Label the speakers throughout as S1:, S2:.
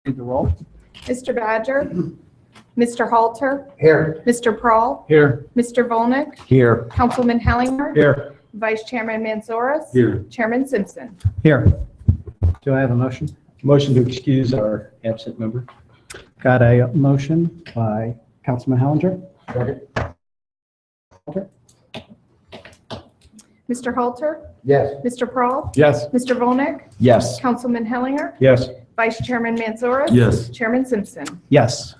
S1: Read the roll.
S2: Mr. Badger, Mr. Halter,
S3: Here.
S2: Mr. Prahl,
S1: Here.
S2: Mr. Volnick,
S1: Here.
S2: Councilman Hellinger,
S1: Here.
S2: Vice Chairman Manzoris,
S1: Here.
S2: Chairman Simpson.
S1: Here. Do I have a motion?
S3: Motion to excuse our absent member.
S1: Got a motion by Councilman Hellinger.
S2: Mr. Halter,
S3: Yes.
S2: Mr. Prahl,
S1: Yes.
S2: Mr. Volnick,
S3: Yes.
S2: Councilman Hellinger,
S3: Yes.
S2: Vice Chairman Manzoris.
S3: Yes.
S2: Chairman Simpson.
S1: Yes.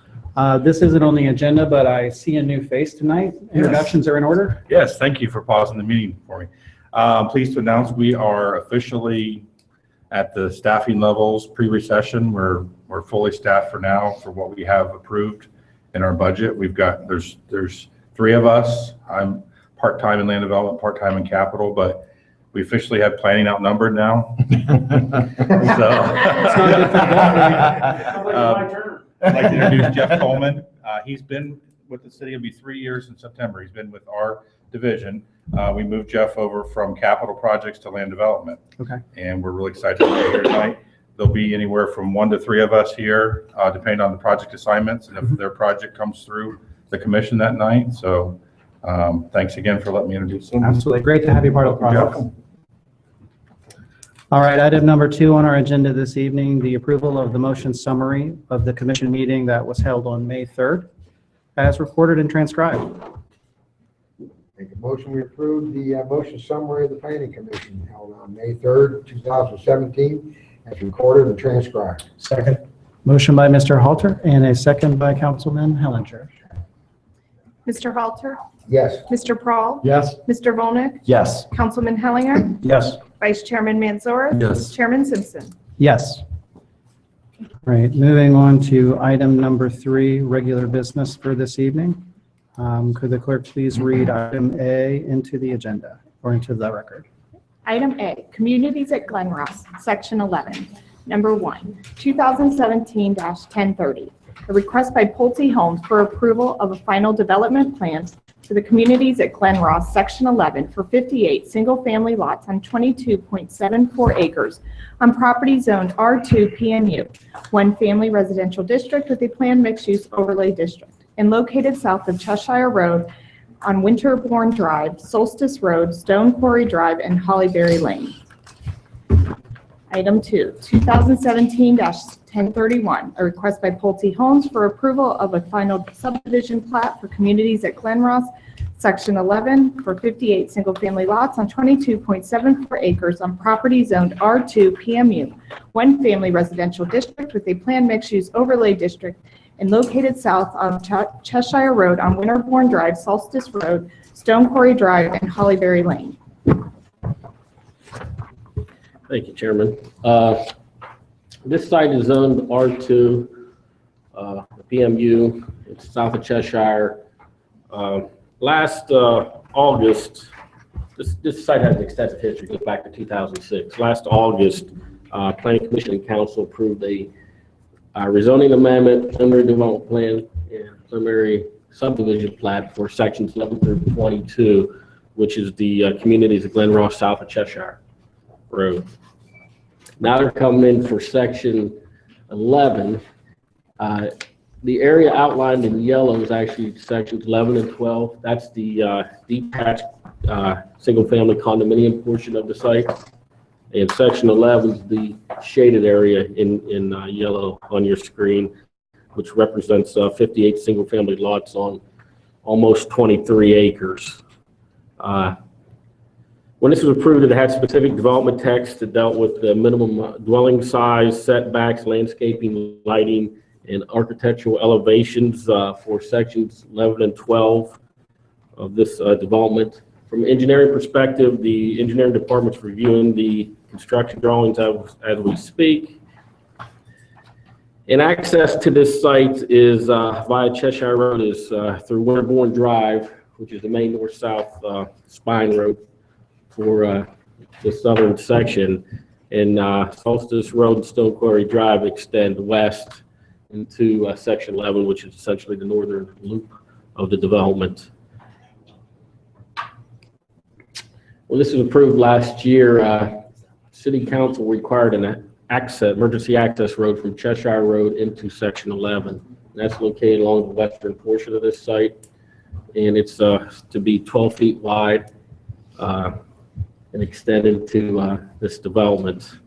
S1: This isn't on the agenda, but I see a new face tonight. Introductions are in order.
S4: Yes, thank you for pausing the meeting for me. Pleased to announce we are officially at the staffing levels pre-recession. We're fully staffed for now for what we have approved in our budget. There's three of us. I'm part-time in land development, part-time in capital, but we officially have planning outnumbered now. I'd like to introduce Jeff Coleman. He's been with the city. It'll be 3 years in September. He's been with our division. We moved Jeff over from capital projects to land development.
S1: Okay.
S4: And we're really excited to be here tonight. There'll be anywhere from 1 to 3 of us here, depending on the project assignments and if their project comes through the commission that night. So thanks again for letting me introduce them.
S1: Absolutely. Great to have you part of the process.
S4: Jeff.
S1: All right, item number 2 on our agenda this evening, the approval of the motion summary of the commission meeting that was held on May 3rd, as recorded and transcribed.
S5: Make a motion, we approve the motion summary of the planning commission held on May 3rd, 2017, as recorded and transcribed.
S3: Second.
S1: Motion by Mr. Halter and a second by Councilman Hellinger.
S2: Mr. Halter,
S5: Yes.
S2: Mr. Prahl,
S3: Yes.
S2: Mr. Volnick,
S3: Yes.
S2: Councilman Hellinger,
S3: Yes.
S2: Vice Chairman Manzoris.
S3: Yes.
S2: Chairman Simpson.
S1: Yes. All right, moving on to item number 3, regular business for this evening. Could the clerk please read item A into the agenda or into the record?
S2: Item A, Communities at Glen Ross, Section 11. Number 1, 2017-1030. A request by Pulte Homes for approval of a final development plan for the Communities at Glen Ross, Section 11, for 58 single-family lots on 22.74 acres on property zoned R2 PMU, one family residential district with a planned mixed-use overlay district, and located south of Cheshire Road on Winterbourne Drive, Solstice Road, Stone Quarry Drive, and Hollyberry Lane. Item 2, 2017-1031, a request by Pulte Homes for approval of a final subdivision plat for Communities at Glen Ross, Section 11, for 58 single-family lots on 22.74 acres on property zoned R2 PMU, one family residential district with a planned mixed-use overlay district, and located south of Cheshire Road on Winterbourne Drive, Solstice Road, Stone Quarry Drive, and Hollyberry Lane.
S6: Thank you, Chairman. This site is zoned R2, PMU. It's south of Cheshire. Last August, this site has an extensive history, goes back to 2006. Last August, Planning Commission and Council approved a rezoning amendment, preliminary development plan, and preliminary subdivision plat for sections 11 through 22, which is the communities of Glen Ross south of Cheshire Road. Now they're coming in for section 11. The area outlined in yellow is actually sections 11 and 12. That's the detached single-family condominium portion of the site. And section 11 is the shaded area in yellow on your screen, which represents 58 single-family lots on almost 23 acres. When this was approved, it had specific development text that dealt with the minimum dwelling size, setbacks, landscaping, lighting, and architectural elevations for sections 11 and 12 of this development. From an engineering perspective, the engineering department's reviewing the construction drawings as we speak. And access to this site is via Cheshire Road, is through Winterbourne Drive, which is the main north-south spine road for the southern section, and Solstice Road and Stone Quarry Drive extend west into section 11, which is essentially the northern loop of the development. When this was approved last year, City Council required an emergency access road from Cheshire Road into Section 11. That's located along the western portion of this site, and it's to be 12 feet wide and extended to this development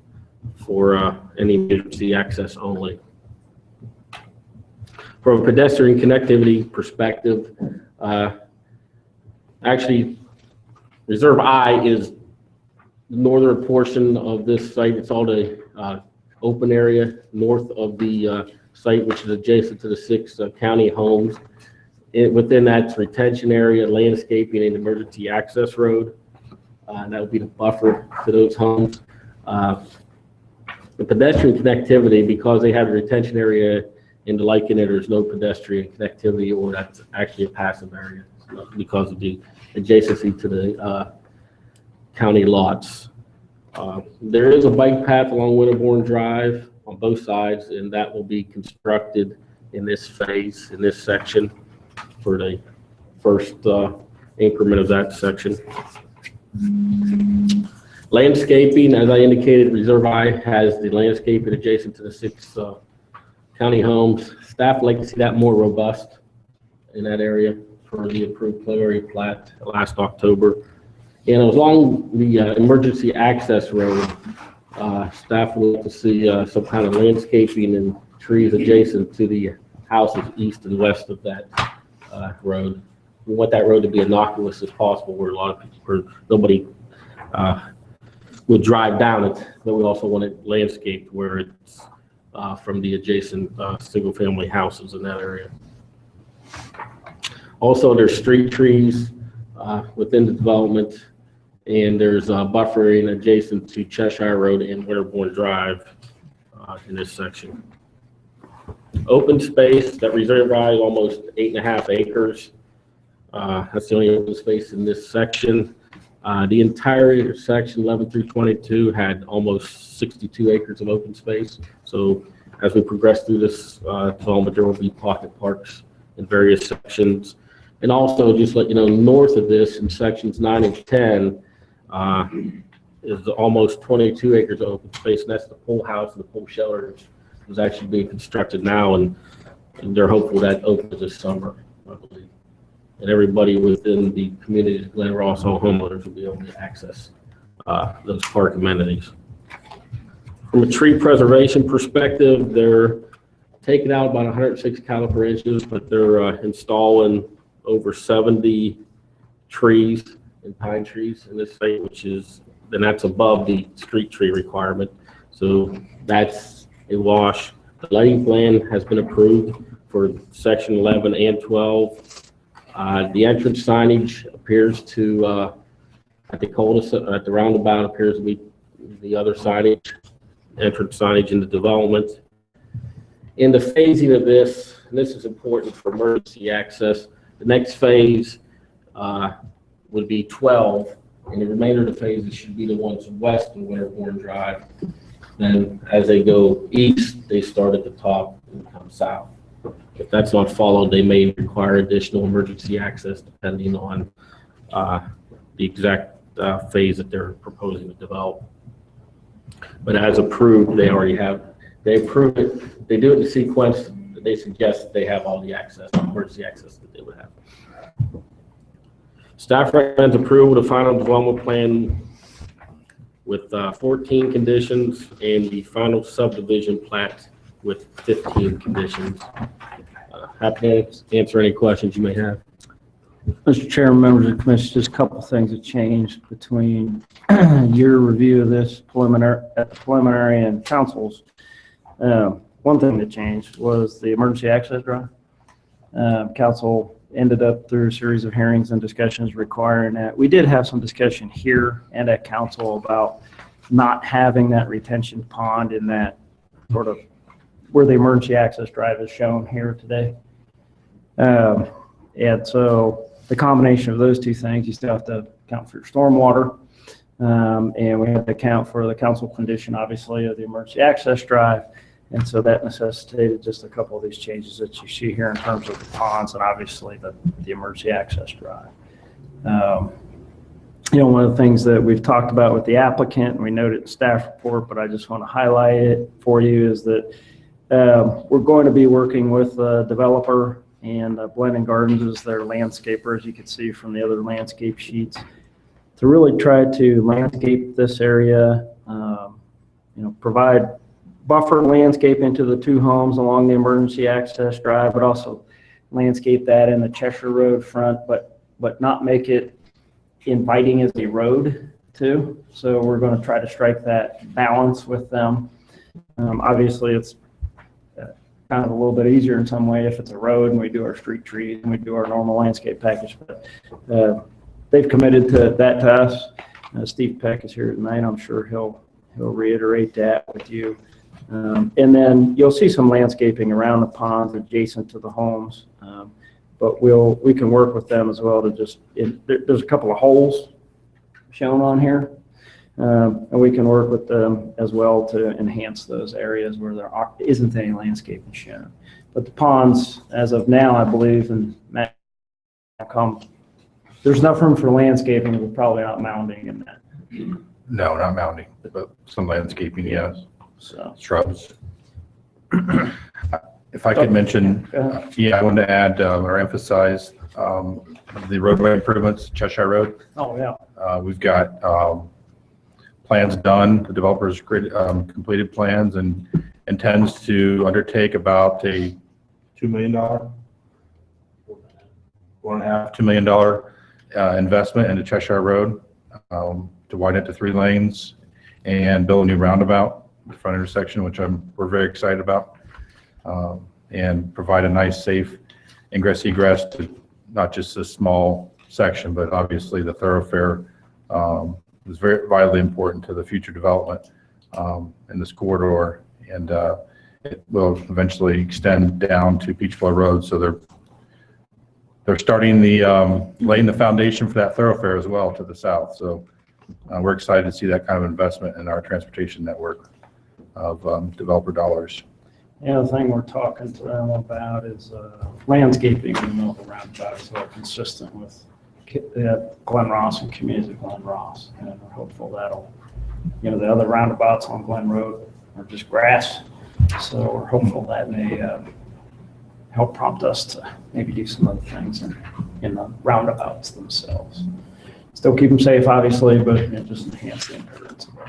S6: for any emergency access only. From a pedestrian connectivity perspective, actually, Reserve I is the northern portion of this site. It's all the open area north of the site, which is adjacent to the 6 county homes. Within that's retention area, landscaping, and emergency access road. That would be the buffer to those homes. The pedestrian connectivity, because they have a retention area in the like in it, there's no pedestrian connectivity, or that's actually a passive area because of the adjacency to the county lots. There is a bike path along Winterbourne Drive on both sides, and that will be constructed in this phase, in this section, for the first increment of that section. Landscaping, as I indicated, Reserve I has the landscaping adjacent to the 6 county homes. Staff would like to see that more robust in that area for the approved preliminary plat last October. And along the emergency access road, staff would like to see some kind of landscaping and trees adjacent to the houses east and west of that road. We want that road to be innocuous as possible, where nobody would drive down it, but we also want it landscaped where it's from the adjacent single-family houses in that area. Also, there's street trees within the development, and there's buffering adjacent to Cheshire Road and Winterbourne Drive in this section. Open space, that Reserve I is almost 8.5 acres. That's the only open space in this section. The entire section 11 through 22 had almost 62 acres of open space. So as we progress through this development, there will be pocket parks in various sections. And also, just let you know, north of this in sections 9 and 10 is almost 22 acres of open space, and that's the pool house and the pool shelter is actually being constructed now, and they're hopeful that opens this summer, I believe. And everybody within the community of Glen Ross, all homeowners, will be able to access those park amenities. From a tree preservation perspective, they're taking out about 106 caliper inches, but they're installing over 70 trees and pine trees in this site, that's above the street tree requirement. So that's a wash. The lighting plan has been approved for section 11 and 12. The entrance signage appears to, at the roundabout, appears to be the other signage, entrance signage in the development. In the phasing of this, and this is important for emergency access, the next phase would be 12, and the remainder of the phases should be the ones west of Winterbourne Drive. Then as they go east, they start at the top and come south. If that's not followed, they may require additional emergency access depending on the exact phase that they're proposing to develop. But as approved, they approve it, they do it in the sequence that they suggest they have all the emergency access that they would have. Staff recommends approval of the final development plan with 14 conditions and the final subdivision plat with 15 conditions. Happy to answer any questions you may have.
S1: Mr. Chairman, members of the commission, just a couple of things that changed between your review of this preliminary and council's. One thing that changed was the emergency access drive. Council ended up through a series of hearings and discussions requiring that. We did have some discussion here and at council about not having that retention pond in that sort of where the emergency access drive is shown here today. And so the combination of those two things, you still have to account for your stormwater. And we have to account for the council condition, obviously, of the emergency access drive. And so that necessitated just a couple of these changes that you see here in terms of the ponds and obviously the emergency access drive.
S7: one of the things that we've talked about with the applicant, and we noted in staff report, but I just want to highlight it for you, is that we're going to be working with a developer, and Blendon Gardens is their landscaper, as you can see from the other landscape sheets, to really try to landscape this area, provide buffer landscape into the two homes along the emergency access drive, but also landscape that in the Cheshire Road front, but not make it inviting as a road too. So we're going to try to strike that balance with them. Obviously, it's kind of a little bit easier in some way if it's a road and we do our street trees and we do our normal landscape package, but they've committed to that to us. Steve Peck is here tonight. I'm sure he'll reiterate that with you. And then you'll see some landscaping around the ponds adjacent to the homes. But we can work with them as well to there's a couple of holes shown on here. And we can work with them as well to enhance those areas where there isn't any landscaping shown. But the ponds, as of now, I believe, and Matt, there's enough room for landscaping, but probably not mounding in that.
S4: No, not mounting, but some landscaping, yes.
S7: So,
S4: Shrubs. If I could mention, I wanted to add or emphasize the roadway improvements, Cheshire Road.
S7: oh, yeah.
S4: We've got plans done. The developer's completed plans and intends to undertake about a $2 million, $2 million investment into Cheshire Road to widen it to 3 lanes and build a new roundabout, the front intersection, which we're very excited about, and provide a nice, safe ingress egress to not just this small section, but obviously the thoroughfare is very vitally important to the future development in this corridor, and it will eventually extend down to Peachboro Road. So they're starting laying the foundation for that thoroughfare as well to the south. So we're excited to see that kind of investment in our transportation network of developer dollars.
S7: The other thing we're talking to them about is landscaping in the middle of the roundabout, so consistent with Glen Ross and communities of Glen Ross. And we're hopeful that'll, the other roundabouts on Glen Road are just grass. So we're hopeful that may help prompt us to maybe do some other things in the roundabouts themselves. Still keep them safe, obviously, but just enhance the appearance of it.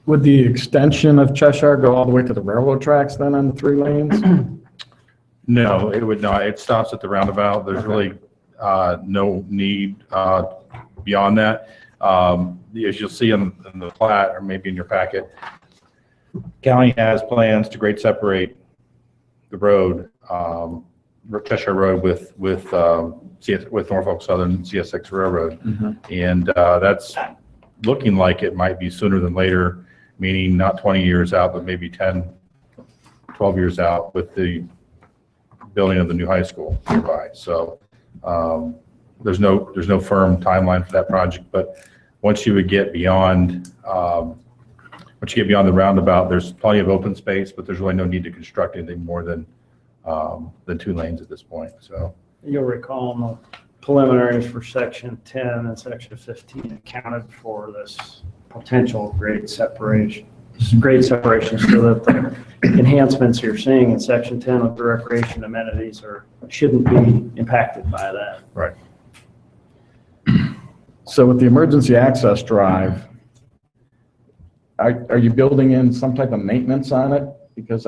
S8: Would the extension of Cheshire go all the way to the railroad tracks then on the 3 lanes?
S4: No, it would not. It stops at the roundabout. There's really no need beyond that. As you'll see in the plat, or maybe in your packet, county has plans to grade separate the road, Cheshire Road with Norfolk Southern CSX Railroad. And that's looking like it might be sooner than later, meaning not 20 years out, but maybe 10, 12 years out with the building of the new high school nearby. So there's no firm timeline for that project, but once you would get beyond the roundabout, there's plenty of open space, but there's really no need to construct anything more than 2 lanes at this point. So
S7: You'll recall in the preliminaries for section 10 and section 15 accounted for this potential grade separation. So that the enhancements you're seeing in section 10 with the recreation amenities shouldn't be impacted by that.
S4: right.
S8: So with the emergency access drive, are you building in some type of maintenance on it? Because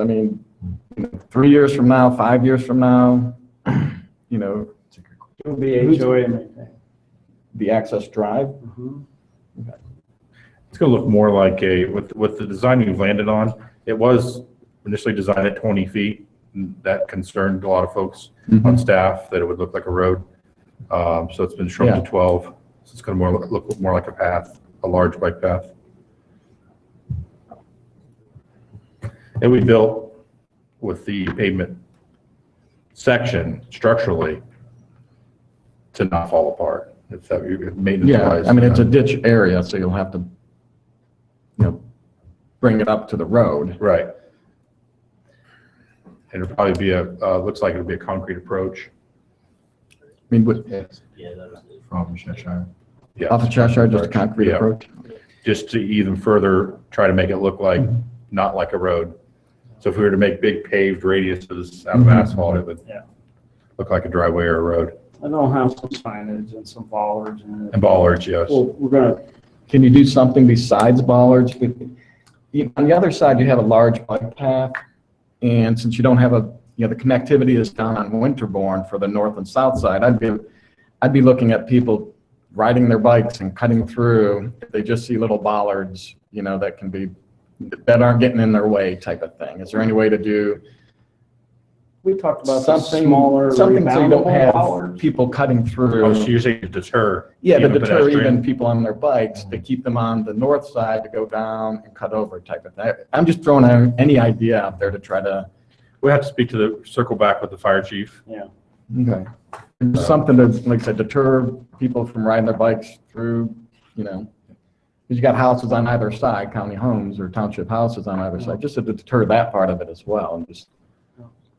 S8: 3 years from now, 5 years from now,
S7: It will be HOA maintained.
S8: the access drive?
S4: It's going to look more like with the design we've landed on, it was initially designed at 20 feet. And that concerned a lot of folks on staff that it would look like a road. So it's been shrunk to 12. So it's going to look more like a path, a large bike path. And we built with the pavement section structurally to not fall apart. If that maintenance wise.
S8: It's a ditch area, so you'll have to, bring it up to the road.
S4: Right. And it'll probably be looks like it'll be a concrete approach.
S8: mean, with,
S6: Yeah, that was it.
S9: From Cheshire.
S4: Yeah.
S8: off of Cheshire, just a concrete
S4: Yeah.
S8: approach?
S4: Just to even further try to make it look like, not like a road. So if we were to make big paved radiuses out of asphalt, it would
S7: Yeah.
S4: look like a driveway or a road.
S7: I don't have some signage and some bollards and.
S4: And bollards, yes.
S7: Well, we're gonna,
S8: Can you do something besides bollards? On the other side, you have a large bike path, and since you don't have the connectivity is down on Winterbourne for the north and south side, I'd be looking at people riding their bikes and cutting through. If they just see little bollards, that aren't getting in their way type of thing. Is there any way to do
S7: we talked about the
S8: something
S7: smaller
S8: so you don't
S7: reboundable
S8: have
S7: bollards.
S8: people cutting through?
S4: Oh, so you're saying to deter?
S8: Yeah, to
S4: even
S8: deter
S4: pedestrian?
S8: even people on their bikes, to keep them on the north side to go down and cut over type of thing. I'm just throwing out any idea out there to try to,
S4: We have to speak to circle back with the fire chief.
S8: okay. Just something to, like I said, deter people from riding their bikes through, because you got houses on either side, county homes or township houses on either side, just to deter that part of it as well. And just,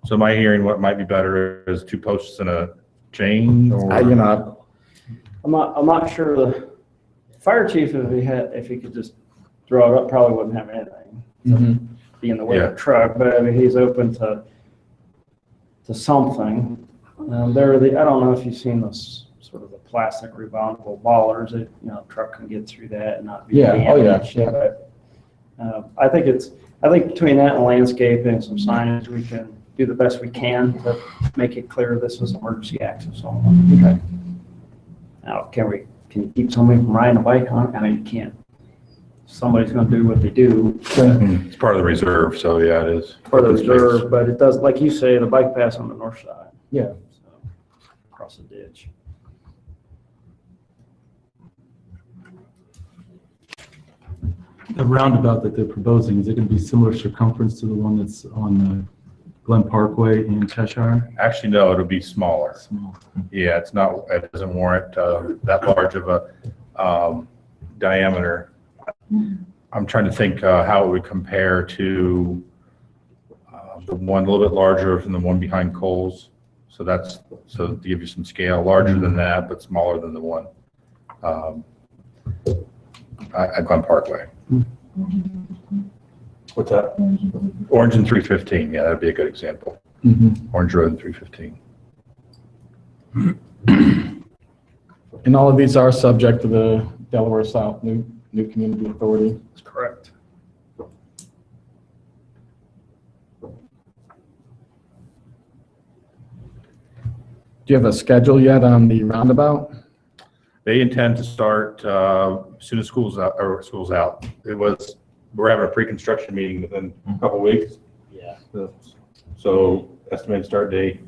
S4: So am I hearing what might be better is 2 posts and a chain or?
S8: I'm
S7: I'm not sure the fire chief, if he could just throw it up, probably wouldn't have anything. Be in the way of
S4: Yeah.
S7: the truck, but I mean, he's open to something. I don't know if you've seen those sort of the plastic reboundable bollards, that, truck can get through that and not be
S8: Yeah, oh, yeah,
S7: damaged.
S8: yeah.
S7: But, I think between that and landscaping and some signage, we can do the best we can to make it clear this is emergency access only.
S8: okay.
S7: Now, can you keep somebody from riding a bike on it? I mean, you can't. Somebody's gonna do what they do
S4: It's part of the reserve, so yeah, it is.
S7: for the reserve, but it does, like you say, the bike path's on the north side.
S8: Yeah.
S7: So, across the ditch.
S9: The roundabout that they're proposing, is it going to be similar circumference to the one that's on Glen Parkway in Cheshire?
S4: Actually, no, it'll be smaller.
S9: Small.
S4: Yeah, it doesn't warrant that large of a diameter. I'm trying to think how it would compare to the one a little bit larger than the one behind Coles. So to give you some scale, larger than that, but smaller than the one at Glen Parkway. What's that? Orange and 315, yeah, that'd be a good example. Orange Road and 315.
S8: And all of these are subject to the Delaware South New Community Authority.
S7: That's correct.
S8: Do you have a schedule yet on the roundabout?
S4: They intend to start as soon as school's out. We're having a pre-construction meeting within a couple weeks.
S6: Yeah.
S4: So estimated start date,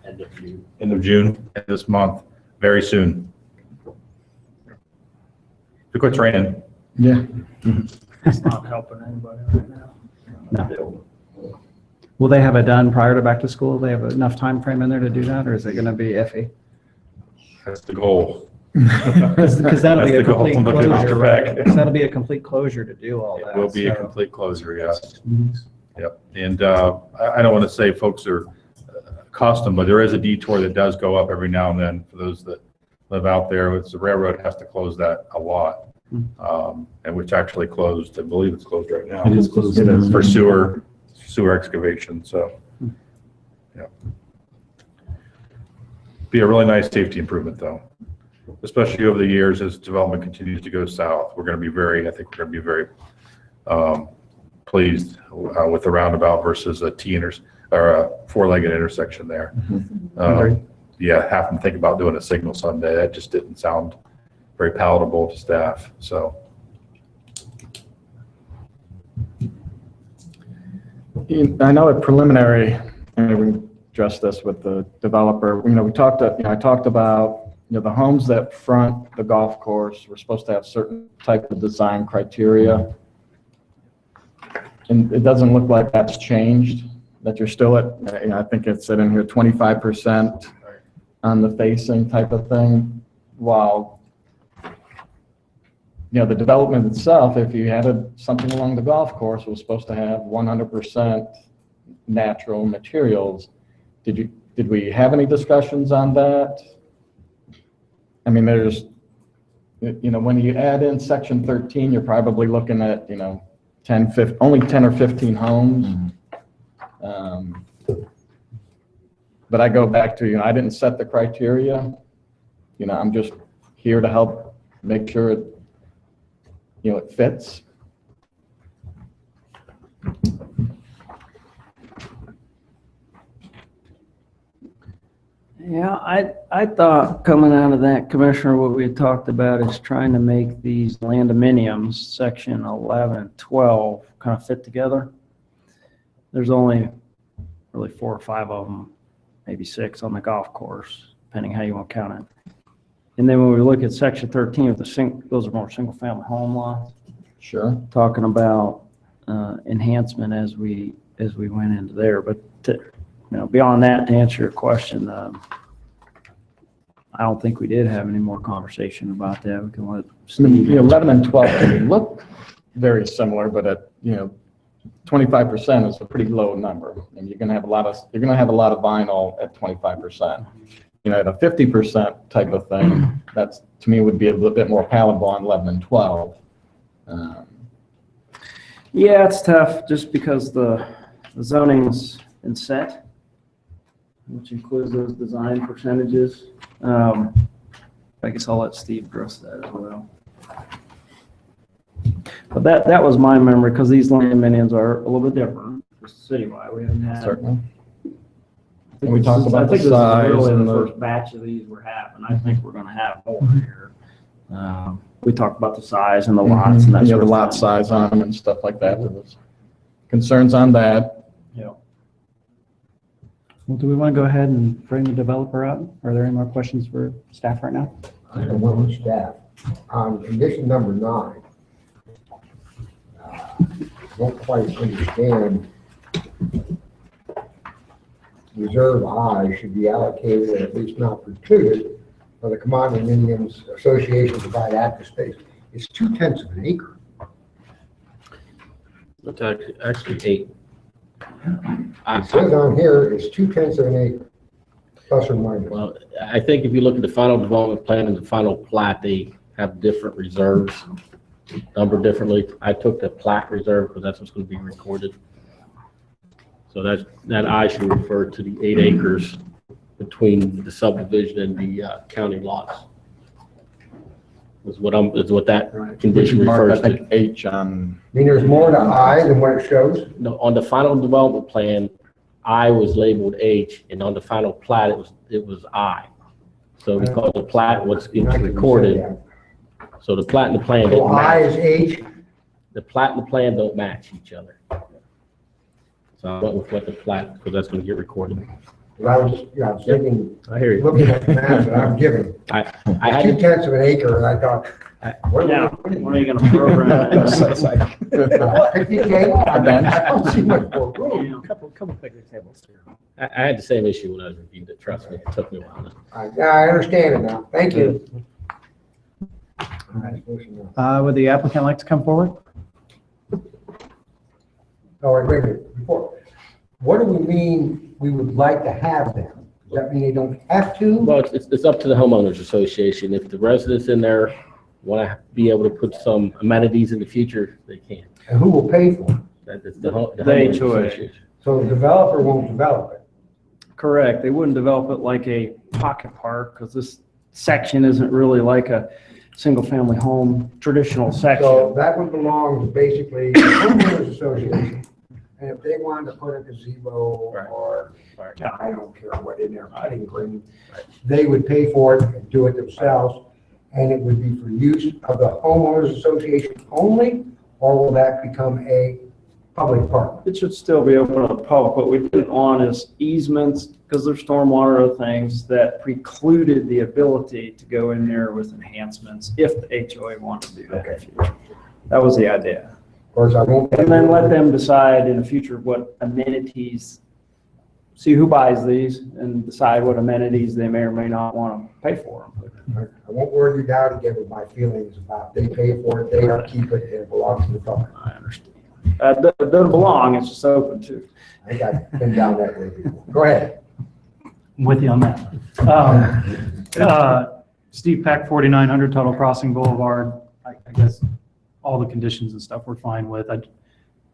S6: End of June.
S4: end of June, this month, very soon. If it quits raining,
S8: Yeah.
S7: It's not helping anybody right now.
S1: No. Will they have it done prior to back to school? They have enough time frame in there to do that, or is it going to be iffy?
S4: that's the goal.
S1: Because that'll be a
S4: That's the goal
S1: complete
S4: from the
S1: closure,
S4: Mr.
S1: right?
S4: Beck.
S1: 'Cause that'll be a complete closure to do all that.
S4: It will be a
S1: so-
S4: complete closure, yes.
S1: Mhm.
S4: Yep. And I don't want to say folks are accustomed, but there is a detour that does go up every now and then for those that live out there. It's the railroad has to close that a lot. And which actually closed, I believe it's closed right now.
S9: It is closed.
S8: It is.
S4: For sewer excavation, so. Yeah. Be a really nice safety improvement though, especially over the years as development continues to go south. I think we're going to be very pleased with the roundabout versus or a 4-legged intersection there.
S1: Agreed.
S4: Yeah, having to think about doing a signal someday, that just didn't sound very palatable to staff, so.
S8: I know at preliminary, and we addressed this with the developer, I talked about, the homes that front the golf course were supposed to have certain type of design criteria. And it doesn't look like that's changed, that you're still at, I think it said in here 25% on the facing type of thing, while the development itself, if you had something along the golf course, was supposed to have 100% natural materials. did we have any discussions on that? I mean, there's, when you add in section 13, you're probably looking at, 10, only 10 or 15 homes. But I go back to, I didn't set the criteria. I'm just here to help make sure it fits.
S7: Yeah, I thought coming out of that, Commissioner, what we had talked about is trying to make these landominiums, section 11 and 12, kind of fit together. There's only really 4 or 5 of them, maybe 6 on the golf course, depending how you want to count it. And then when we look at section 13, with those are more single-family home lots,
S8: Sure.
S7: talking about enhancement as we went into there. But beyond that, to answer your question, I don't think we did have any more conversation about that. We can let Steve.
S8: 11 and 12 can look very similar, but at 25% is a pretty low number, and you're going to have a lot of vinyl at 25%. At a 50% type of thing, that's to me would be a little bit more palatable on 11 and 12.
S7: Yeah, it's tough just because the zoning's been set, which includes those design percentages. I guess I'll let Steve address that as well. But that was my memory, because these condominiums are a little bit different, just citywide. We haven't had.
S8: Certainly. And we talked about the
S7: I think
S8: size
S7: this is really
S8: and
S7: the
S8: the.
S7: first batch of these we're having. I think we're going to have more here. We talked about the size and the lots and that
S8: The
S7: sort of
S8: lot
S7: thing.
S8: size on them and stuff like that. There was concerns on that.
S7: Yeah.
S1: Well, do we want to go ahead and bring the developer up? Are there any more questions for staff right now?
S5: I have one with staff. On condition number 9, don't quite understand. Reserve I should be allocated, or at least not precluded, for the condominiums association to provide active space. It's 2/10 of an acre.
S6: It's actually 8.
S5: It says on here, it's 2/10 of an acre, plus or minus.
S6: Well, I think if you look at the final development plan and the final plat, they have different reserves, numbered differently. I took the plat reserve because that's what's going to be recorded. So that I should refer to the 8 acres between the subdivision and the county lots. Is what that condition
S8: Mark,
S6: refers
S8: I
S6: to.
S8: think H on.
S5: I mean, there's more to I than what it shows.
S6: No, on the final development plan, I was labeled H, and on the final plat, it was I. So because the plat was recorded, so the plat and the plan
S5: So
S6: don't
S5: I
S6: match.
S5: is H.
S6: The plat and the plan don't match each other. So I went with what the plat, because that's going to get recorded.
S5: I was thinking,
S6: I hear you.
S5: looking at the map that I'm given,
S6: I had to
S5: 2/10 of an acre, and I thought, what
S7: Now,
S5: are we
S7: when are you going to program that?
S5: I don't see much more room.
S3: Couple picnic tables here.
S6: I had the same issue when I was reviewing it. Trust me, it took me a while.
S5: I understand it now. Thank you. All right, motion now.
S1: Would the applicant like to come forward?
S5: Oh, wait a minute, before, what do we mean we would like to have them? Does that mean they don't have to?
S6: Well, it's up to the homeowners association. If the residents in there want to be able to put some amenities in the future, they can.
S5: And who will pay for it?
S6: That's the homeowners
S7: HOA.
S6: association.
S5: So the developer won't develop it.
S7: Correct. They wouldn't develop it like a pocket park, because this section isn't really like a single-family home traditional
S5: So
S7: section.
S5: that would belong to basically the homeowners association. And if they wanted to put a gazebo
S6: Right.
S5: or,
S6: Right.
S5: I don't care what in their putting green, they would pay for it and do it themselves. And it would be for use of the homeowners association only, or will that become a public park?
S7: It should still be open to the public. What we didn't want is easements, because there's stormwater or things that precluded the ability to go in there with enhancements if the HOA wanted to do that in the future. That was the idea.
S5: Of course, I won't.
S7: And then let them decide in the future what amenities, see who buys these and decide what amenities they may or may not want to pay for them.
S5: I won't wear you down again with my feelings about they pay for it, they upkeep it, and it belongs to the public.
S7: I understand. It doesn't belong, it's just open to.
S5: I think I've been down that way before. Go ahead.
S10: I'm with you on that. Steve Peck, 4900 Tuttle Crossing Boulevard. I guess all the conditions and stuff we're fine with.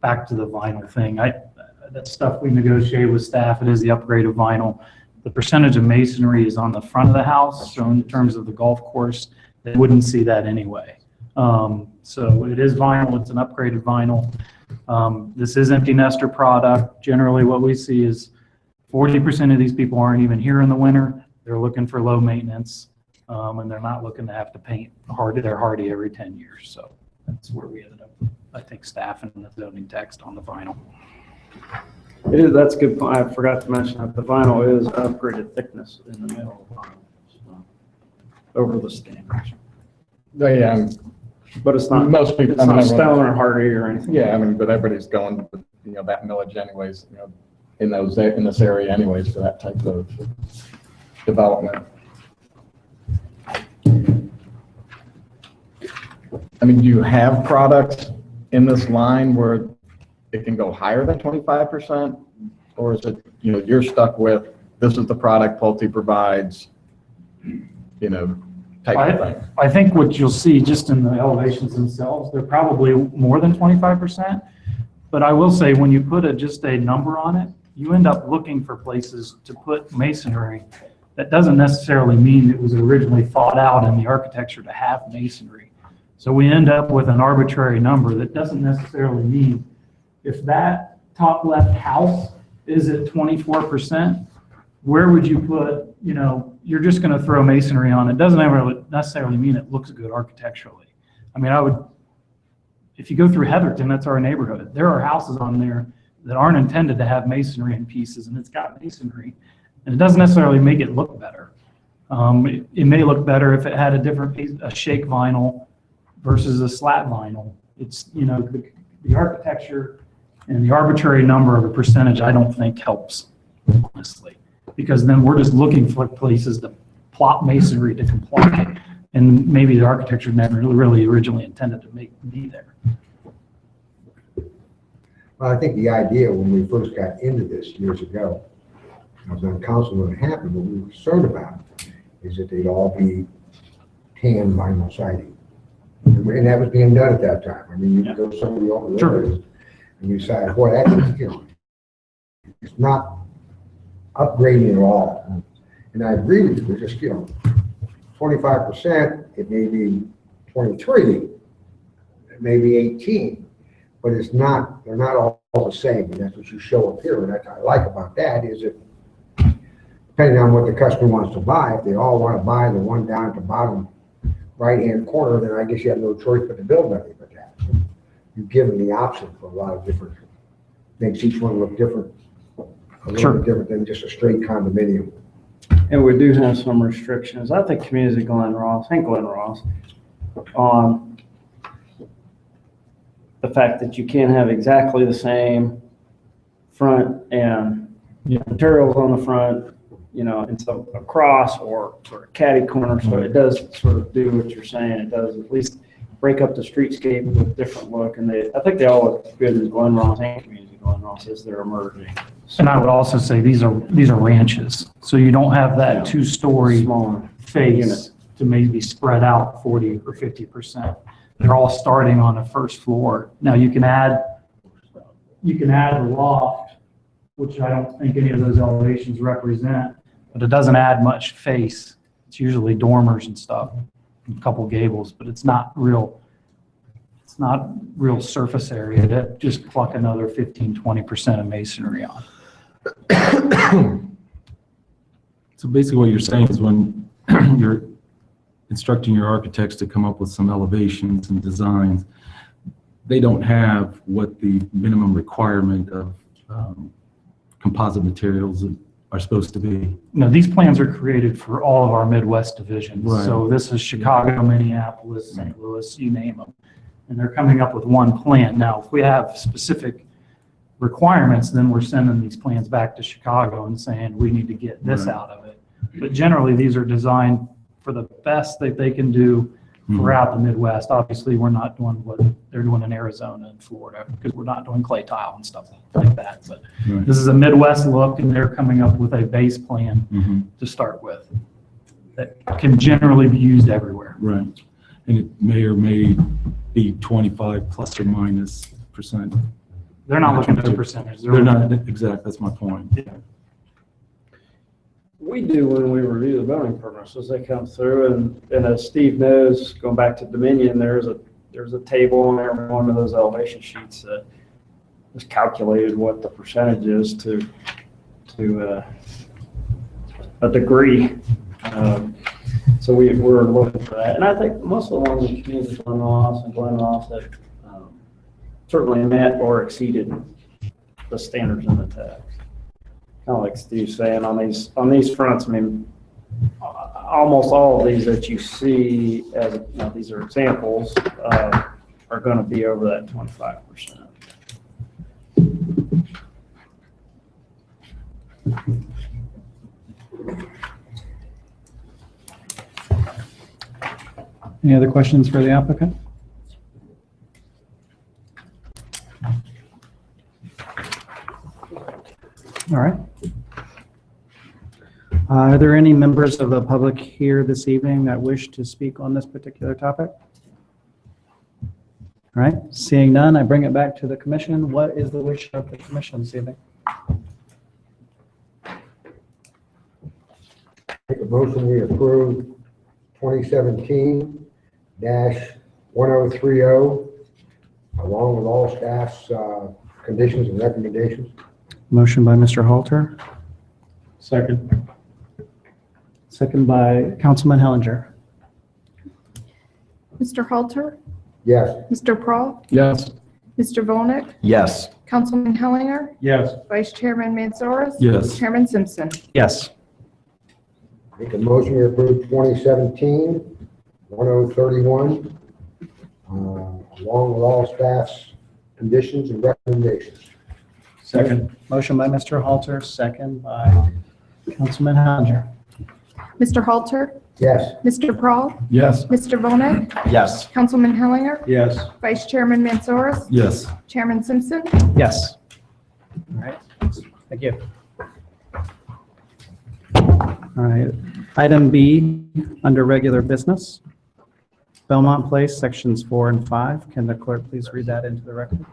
S10: Back to the vinyl thing. That stuff we negotiated with staff. It is the upgrade of vinyl. The percentage of masonry is on the front of the house. So in terms of the golf course, they wouldn't see that anyway. So it is vinyl. It's an upgraded vinyl. This is empty nester product. Generally what we see is 40% of these people aren't even here in the winter. They're looking for low maintenance, and they're not looking to have to paint their hardy every 10 years. So that's where we ended up, I think, staff and the zoning text on the vinyl.
S7: It is, that's a good point. I forgot to mention that the vinyl is upgraded thickness in the middle of the vinyl, so, over the standards.
S8: Yeah,
S7: But it's not,
S8: most people,
S7: it's not stone or hardy or anything.
S8: yeah, I mean, but everybody's going, that millage anyways, in this area anyways for that type of development. I mean, do you have products in this line where it can go higher than 25%? Or is it, you're stuck with, this is the product Pulte provides, type of thing?
S10: I think what you'll see just in the elevations themselves, they're probably more than 25%. But I will say, when you put just a number on it, you end up looking for places to put masonry. That doesn't necessarily mean it was originally thought out in the architecture to have masonry. So we end up with an arbitrary number that doesn't necessarily mean if that top left house is at 24%, where would you put, you're just going to throw masonry on it. Doesn't necessarily mean it looks good architecturally. I mean, if you go through Heatherton, that's our neighborhood. There are houses on there that aren't intended to have masonry in pieces, and it's got masonry, and it doesn't necessarily make it look better. It may look better if it had a different piece, a shake vinyl versus a slat vinyl. It's, the architecture and the arbitrary number of a percentage, I don't think helps, honestly, because then we're just looking for places to plop masonry to comply, and maybe the architecture never really originally intended to be there.
S5: Well, I think the idea when we first got into this years ago, I was on council when it happened, what we were concerned about is that they'd all be tan vinyl siding. And that was being done at that time. I mean, you could go to some of the older areas and you decide, boy, that is, it's not upgrading at all. And I agree with you, we're just, 25%, it may be 23, it may be 18, but it's not, they're not all the same. And that's what you show up here. And that's what I like about that is that depending on what the customer wants to buy, if they all want to buy the one down at the bottom right-hand corner, then I guess you have no choice but to build anything but that. So you give them the option for a lot of different, makes each one look different, a little bit different than just a straight condominium.
S7: And we do have some restrictions. I think Community Glen Ross, on the fact that you can't have exactly the same front and materials on the front, and so a cross or sort of catty corner. So it does sort of do what you're saying. It does at least break up the streetscape with a different look. And I think they all look good in Glen Ross and Community Glen Ross as they're emerging.
S10: And I would also say these are ranches, so you don't have that two-story
S7: Smaller
S10: face
S7: unit
S10: to maybe spread out 40 or 50%. They're all starting on the first floor. Now you can add a loft, which I don't think any of those elevations represent, but it doesn't add much face. It's usually dormers and stuff, a couple gables, but it's not real surface area to just pluck another 15-20% of masonry on.
S9: So basically what you're saying is when you're instructing your architects to come up with some elevations and designs, they don't have what the minimum requirement of composite materials are supposed to be.
S10: No, these plans are created for all of our Midwest divisions.
S9: Right.
S10: So this is Chicago, Minneapolis, St. Louis, you name them. And they're coming up with one plan. Now, if we have specific requirements, then we're sending these plans back to Chicago and saying, we need to get this out of it. But generally, these are designed for the best that they can do throughout the Midwest. Obviously, we're not doing what they're doing in Arizona and Florida because we're not doing clay tile and stuff like that. But
S9: Right.
S10: this is a Midwest look, and they're coming up with a base plan
S9: Mhm.
S10: to start with that can generally be used everywhere.
S9: Right. And it may or may be 25 plus or minus percent.
S10: They're not looking at a percentage.
S9: They're not, exactly, that's my point.
S7: We do when we review the building permits as they come through, and as Steve knows, going back to Dominion, there's a table on every one of those elevation sheets that is calculated what the percentage is to a degree. So we're looking for that, and I think most of the ones in communities, Glen Ross and Glen Ross, have certainly met or exceeded the standards in the text. Kind of like Steve's saying, on these fronts, I mean, almost all of these that you see, as you know, these are examples, are going to be over that 25%.
S1: Any other questions for the applicant? All right. Are there any members of the public here this evening that wish to speak on this particular topic? All right, seeing none, I bring it back to the commission. What is the wish of the commission this evening?
S5: Make a motion, we approve 2017-1030, along with all staff's conditions and recommendations.
S1: Motion by Mr. Halter,
S3: Second.
S1: second by Councilman Hellinger.
S2: Mr. Halter?
S5: Yes.
S2: Mr. Prohl?
S8: Yes.
S2: Mr. Volnick?
S8: Yes.
S2: Councilman Hellinger?
S3: Yes.
S2: Vice Chairman Mansoris?
S9: Yes.
S2: Chairman Simpson?
S1: Yes.
S5: Make a motion, we approve 2017-1031, along with all staff's conditions and recommendations.
S3: Second.
S1: Motion by Mr. Halter, second by Councilman Hellinger.
S2: Mr. Halter?
S5: Yes.
S2: Mr. Prohl?
S8: Yes.
S2: Mr. Volnick?
S8: Yes.
S2: Councilman Hellinger?
S3: Yes.
S2: Vice Chairman Mansoris?
S9: Yes.
S2: Chairman Simpson?
S1: Yes. All right, thank you. All right, item B, under regular business. Belmont Place, sections 4 and 5. Can the clerk please read that into the record?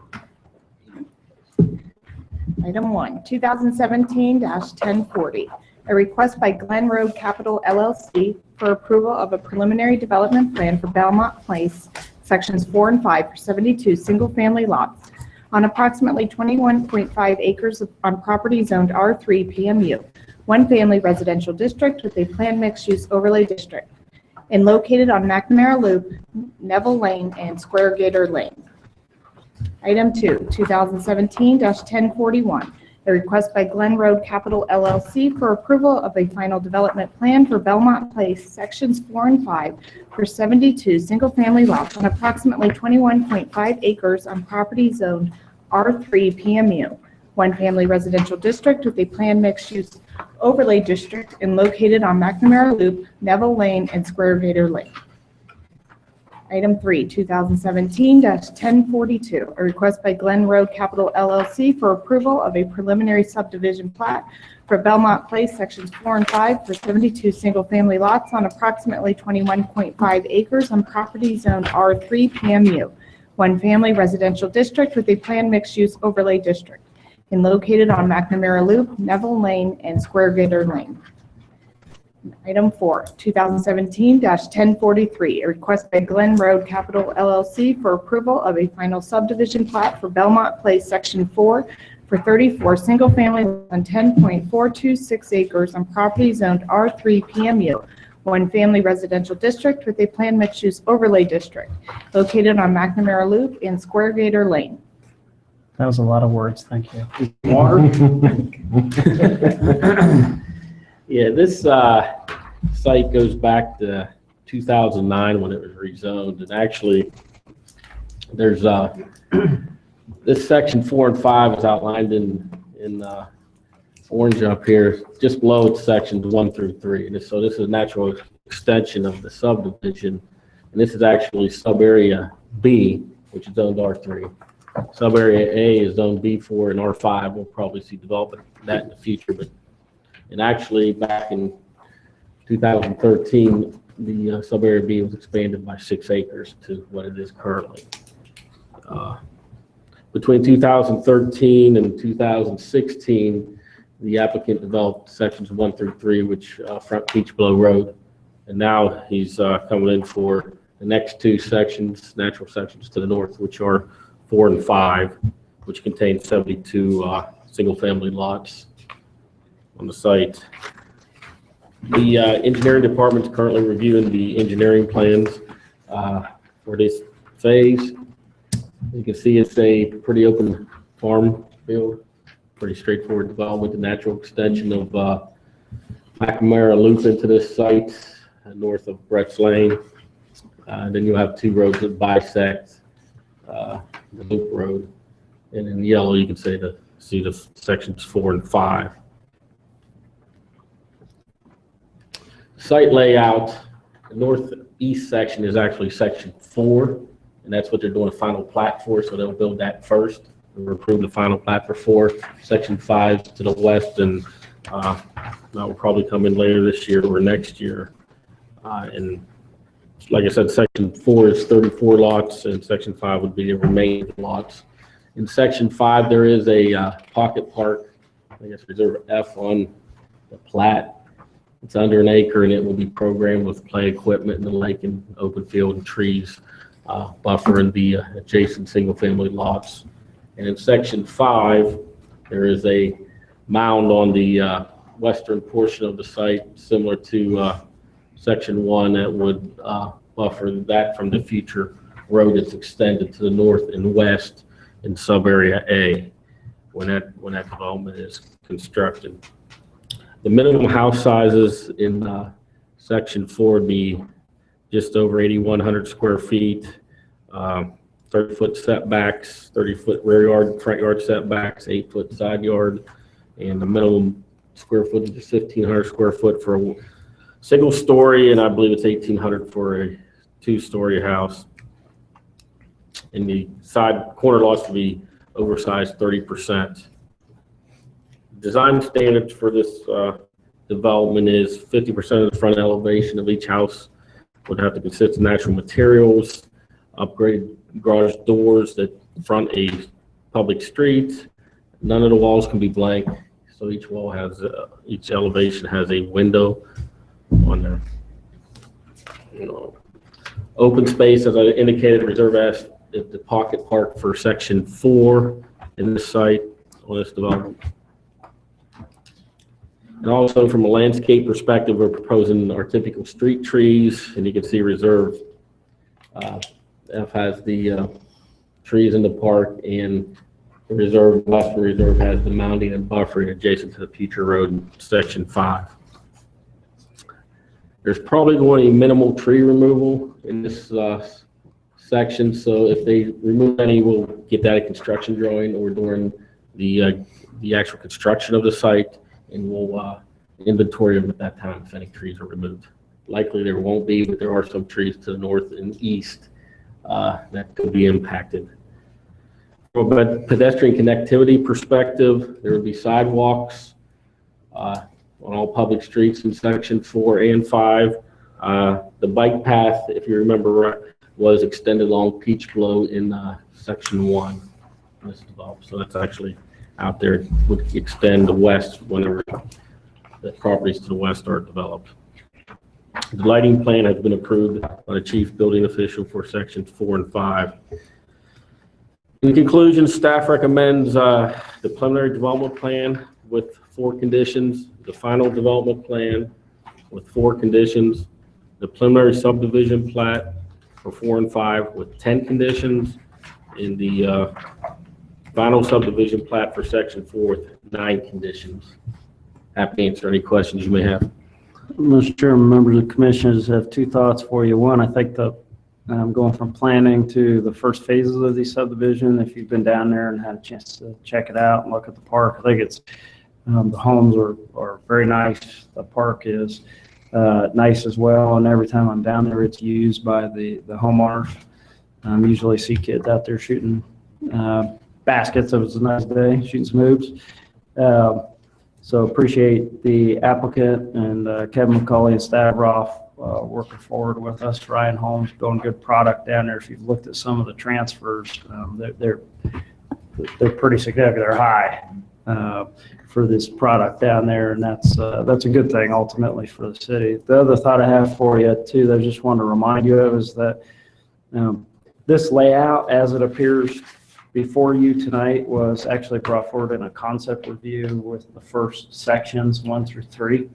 S2: Item 1, 2017-1040, a request by Glen Road Capital LLC for approval of a preliminary development plan for Belmont Place, sections 4 and 5 for 72 single-family lots on approximately 21.5 acres on property zoned R3 PMU, one family residential district with a planned mixed-use overlay district, and located on McNamara Loop, Neville Lane, and Square Gator Lane. Item 2, 2017-1041, a request by Glen Road Capital LLC for approval of a final development plan for Belmont Place, sections 4 and 5 for 72 single-family lots on approximately 21.5 acres on property zoned R3 PMU, one family residential district with a planned mixed-use overlay district and located on McNamara Loop, Neville Lane, and Square Gator Lane. Item 3, 2017-1042, a request by Glen Road Capital LLC for approval of a preliminary subdivision plat for Belmont Place, sections 4 and 5 for 72 single-family lots on approximately 21.5 acres on property zoned R3 PMU, one family residential district with a planned mixed-use overlay district, and located on McNamara Loop, Neville Lane, and Square Gator Lane. Item 4, 2017-1043, a request by Glen Road Capital LLC for approval of a final subdivision plat for Belmont Place, Section 4 for 34 single-family on 10.426 acres on property zoned R3 PMU, one family residential district with a planned mixed-use overlay district, located on McNamara Loop and Square Gator Lane.
S1: That was a lot of words, thank you.
S6: Water? Yeah, this site goes back to 2009 when it was rezoned, and actually, there's this section 4 and 5 is outlined in orange up here, just below it's sections 1 through 3, and so this is a natural extension of the subdivision And this is actually sub-area B, which is zoned R3. Sub-area A is zoned B4, and R5 will probably see development of that in the future. And actually, back in 2013, the sub-area B was expanded by 6 acres to what it is currently. Between 2013 and 2016, the applicant developed sections 1 through 3, which front Peach Blow Road. And now he's coming in for the next 2 sections, natural sections to the north, which are 4 and 5, which contain 72 single-family lots on the site. The engineering department is currently reviewing the engineering plans for this phase. You can see it's a pretty open farm field, pretty straightforward development, the natural extension of McNamara Loop into this site north of Brett's Lane. Then you'll have 2 roads that bisect the Loop Road. And in yellow, you can see the sections 4 and 5. Site layout, the northeast section is actually section 4, and that's what they're doing a final plat for, so they'll build that first. We'll approve the final plat for 4. Section 5 to the west, and that will probably come in later this year or next year. And like I said, section 4 is 34 lots, and section 5 would be the remaining lots. In section 5, there is a pocket park, I guess reserve F on the plat. It's under 1 acre, and it will be programmed with play equipment in the lake and open field and trees, buffering the adjacent single-family lots. And in section 5, there is a mound on the western portion of the site, similar to section 1, that would buffer that from the future road that's extended to the north and west in sub-area A when that development is constructed. The minimum house sizes in section 4 would be just over 8,100 square feet, 30-foot setbacks, 30-foot rear yard, front yard setbacks, 8-foot side yard, and the minimum square footage is 1,500 square foot for a single story, and I believe it's 1,800 for a 2-story house. And the side corner lots to be oversized 30%. Design standards for this development is 50% of the front elevation of each house would have to consist of natural materials, upgraded garage doors that front a public street. None of the walls can be blank, so each wall has, each elevation has a window on there. Open space, as I indicated, reserve as the pocket park for section 4 in this site on this development. And also from a landscape perspective, we're proposing our typical street trees, and you can see reserve F has the trees in the park, and the reserve, western reserve has the mounding and buffering adjacent to the future road in section 5. There's probably going to be minimal tree removal in this section, so if they remove any, we'll get that a construction drawing or during the actual construction of the site, and we'll inventory them at that time if any trees are removed. Likely there won't be, but there are some trees to the north and east that could be impacted. From a pedestrian connectivity perspective, there would be sidewalks on all public streets in section 4 and 5. The bike path, if you remember, was extended along Peach Blow in section 1. This developed, so that's actually out there. It would extend to west whenever the properties to the west are developed. The lighting plan has been approved by the chief building official for sections 4 and 5. In conclusion, staff recommends the preliminary development plan with 4 conditions, the final development plan with 4 conditions, the preliminary subdivision plat for 4 and 5 with 10 conditions, and the final subdivision plat for section 4 with 9 conditions. Happy to answer any questions you may have.
S7: Mr. Chairman, members of the commission, I just have 2 thoughts for you. One, I think the going from planning to the first phases of the subdivision, if you've been down there and had a chance to check it out and look at the park, I think it's the homes are very nice. The park is. nice as well. And every time I'm down there, it's used by the homeowners. Usually see kids out there shooting baskets. It was a nice day, shooting some hoops. So appreciate the applicant and Kevin McCauley and Stavroff working forward with us. Ryan Holmes building good product down there. If you've looked at some of the transfers, they're pretty significant. They're high for this product down there, and that's a good thing ultimately for the city. The other thought I have for you too that I just want to remind you of is that this layout as it appears before you tonight was actually brought forward in a concept review with the first sections 1 through 3.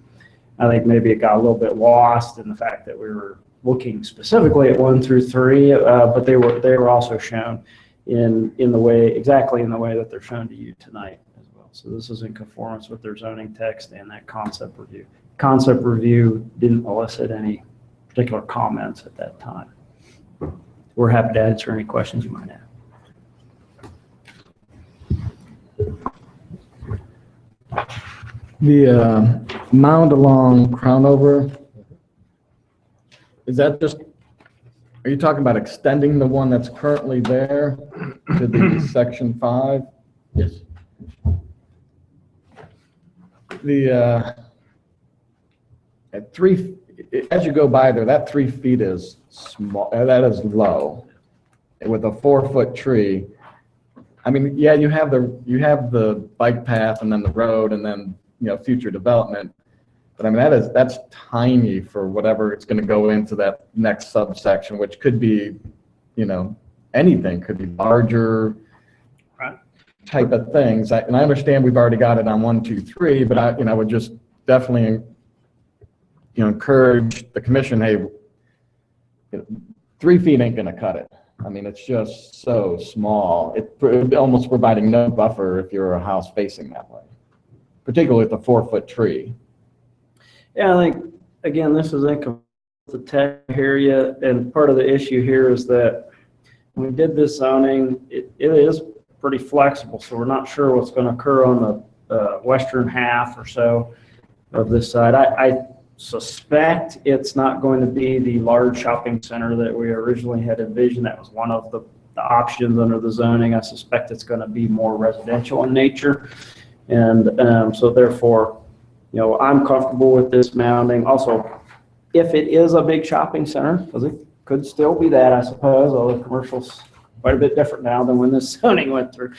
S7: I think maybe it got a little bit lost in the fact that we were looking specifically at 1 through 3, but they were also shown exactly in the way that they're shown to you tonight as well. So this is in conformance with their zoning text and that concept review. Concept review didn't elicit any particular comments at that time. We're happy to answer any questions you might have.
S8: The mound along Crownover, is that just, are you talking about extending the one that's currently there to the section 5?
S6: Yes.
S8: The, at 3, as you go by there, that 3 feet is small, that is low. With a 4-foot tree, I mean, yeah, you have the bike path and then the road and then, future development. But I mean, that's tiny for whatever it's going to go into that next subsection, which could be, anything, could be larger type of things. And I understand we've already got it on 1, 2, 3, but I would just definitely, encourage the commission, hey, 3 feet ain't going to cut it. I mean, it's just so small. It's almost providing no buffer if you're a house facing that way, particularly with a 4-foot tree.
S7: Yeah, I think, again, this is in the tech area, and part of the issue here is that when we did this zoning, it is pretty flexible, so we're not sure what's going to occur on the western half or so of this side. I suspect it's not going to be the large shopping center that we originally had envisioned. That was one of the options under the zoning. I suspect it's going to be more residential in nature. And so therefore, I'm comfortable with this mounding. Also, if it is a big shopping center, because it could still be that, I suppose, although commercial's quite a bit different now than when this zoning went through,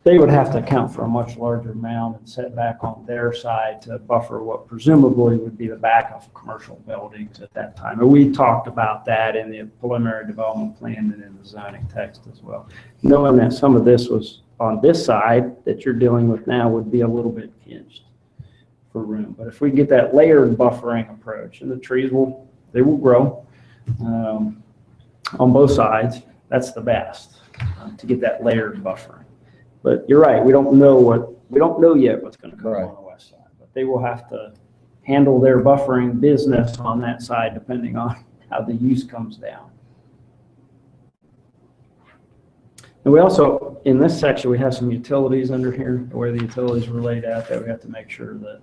S7: they would have to account for a much larger mound and setback on their side to buffer what presumably would be the back of commercial buildings at that time. And we talked about that in the preliminary development plan and in the zoning text as well. Knowing that some of this was on this side that you're dealing with now would be a little bit hinged for room. But if we get that layered buffering approach, and the trees will grow on both sides, that's the best to get that layered buffering. But you're right, we don't know yet what's going to come on the west side. But they will have to handle their buffering business on that side depending on how the use comes down. And we also, in this section, we have some utilities under here, where the utilities were laid out, that we have to make sure that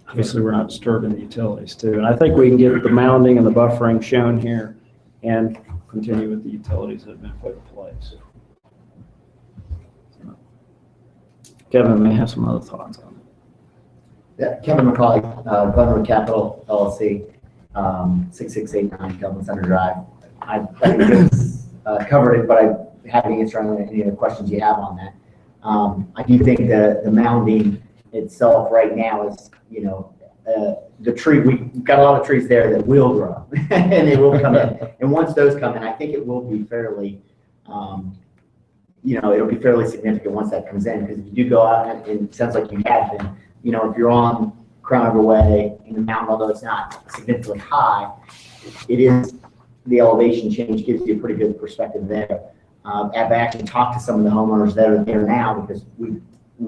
S7: obviously we're not disturbing the utilities too. And I think we can get the mounding and the buffering shown here and continue with the utilities that have been put in place. Kevin may have some other thoughts on it.
S11: Yeah, Kevin McCauley, Glenwood Capital LLC, 6689 Dublin Center Drive. I think it's covered it, but I'm happy to answer any of the questions you have on that. I do think the mounding itself right now is, the tree, we've got a lot of trees there that will grow and they will come in. And once those come in, I think it will be fairly, it'll be fairly significant once that comes in, because if you do go out and it sounds like you have been, if you're on Crownover Way in the mountain, although it's not significantly high, it is, the elevation change gives you a pretty good perspective there. I've actually talked to some of the homeowners that are there now, because we've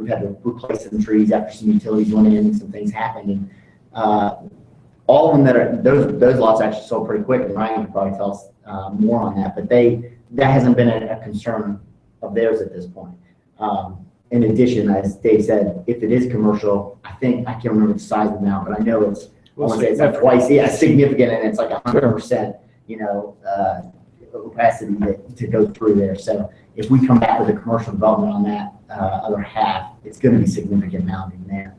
S11: had to replace some trees after some utilities went in and some things happened. And all of them that are, those lots actually sold pretty quick, and Ryan can probably tell us more on that, but that hasn't been a concern of theirs at this point. in addition, as Dave said, if it is commercial, I can't remember the size of the amount, but I know it's, I want to say it's like twice, significant, and it's like 100%, opacity to go through there. So if we come back with a commercial development on that other half, it's going to be significant mounding there.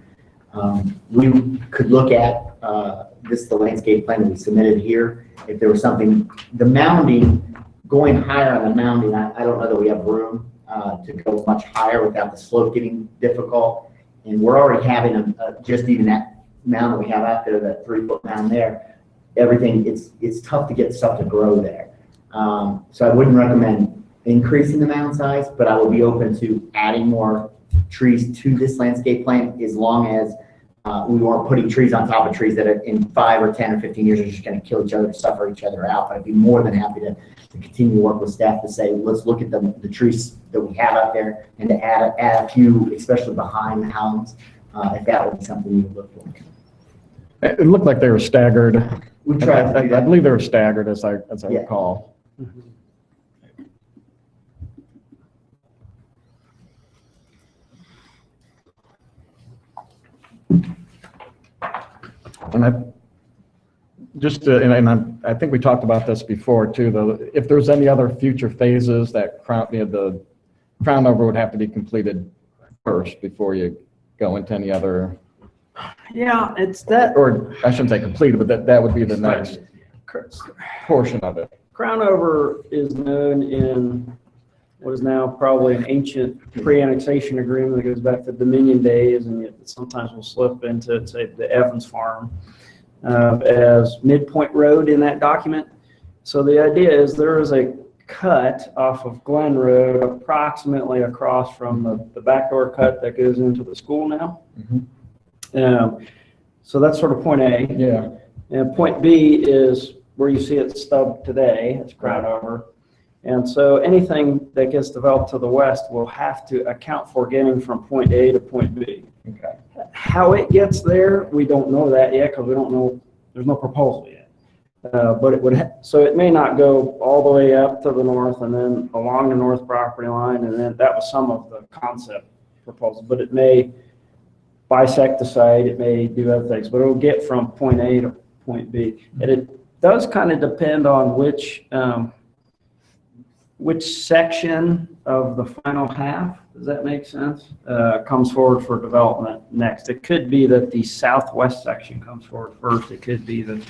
S11: We could look at the landscape plan that we submitted here. If there was something, the mounding, going higher on the mounding, I don't know that we have room to go much higher without the slope getting difficult. And we're already having just even that mound that we have out there, that 3-foot mound there, everything, it's tough to get stuff to grow there. So I wouldn't recommend increasing the mound size, but I would be open to adding more trees to this landscape plan as long as we weren't putting trees on top of trees that are in 5 or 10 or 15 years are just going to kill each other, suffer each other out. But I'd be more than happy to continue to work with staff to say, let's look at the trees that we have out there and to add a few, especially behind the homes, if that would be something we would look for.
S8: It looked like they were staggered.
S11: We tried to do
S8: I
S11: that.
S8: believe they were staggered as I
S11: Yeah.
S8: recall. And I think we talked about this before too, though, if there's any other future phases that the crown over would have to be completed first before you go into any other,
S7: Yeah, it's that.
S8: or I shouldn't say completed, but that would be the next portion of it.
S7: Crown over is known in what is now probably an ancient pre-annexation agreement that goes back to Dominion days, and yet sometimes will slip into, say, the Evans Farm as Midpoint Road in that document. So the idea is there is a cut off of Glen Road approximately across from the backdoor cut that goes into the school now. So that's sort of point A.
S8: Yeah.
S7: And point B is where you see it stubbed today, it's crown over. And so anything that gets developed to the west will have to account for getting from point A to point B.
S8: Okay.
S7: How it gets there, we don't know that yet because we don't know, there's no proposal yet. But it would, so it may not go all the way up to the north and then along the north property line, and then that was some of the concept proposal, but it may bisect the site, it may do other things, but it'll get from point A to point B. And it does kind of depend on which section of the final half, does that make sense, comes forward for development next. It could be that the southwest section comes forward first. It could be that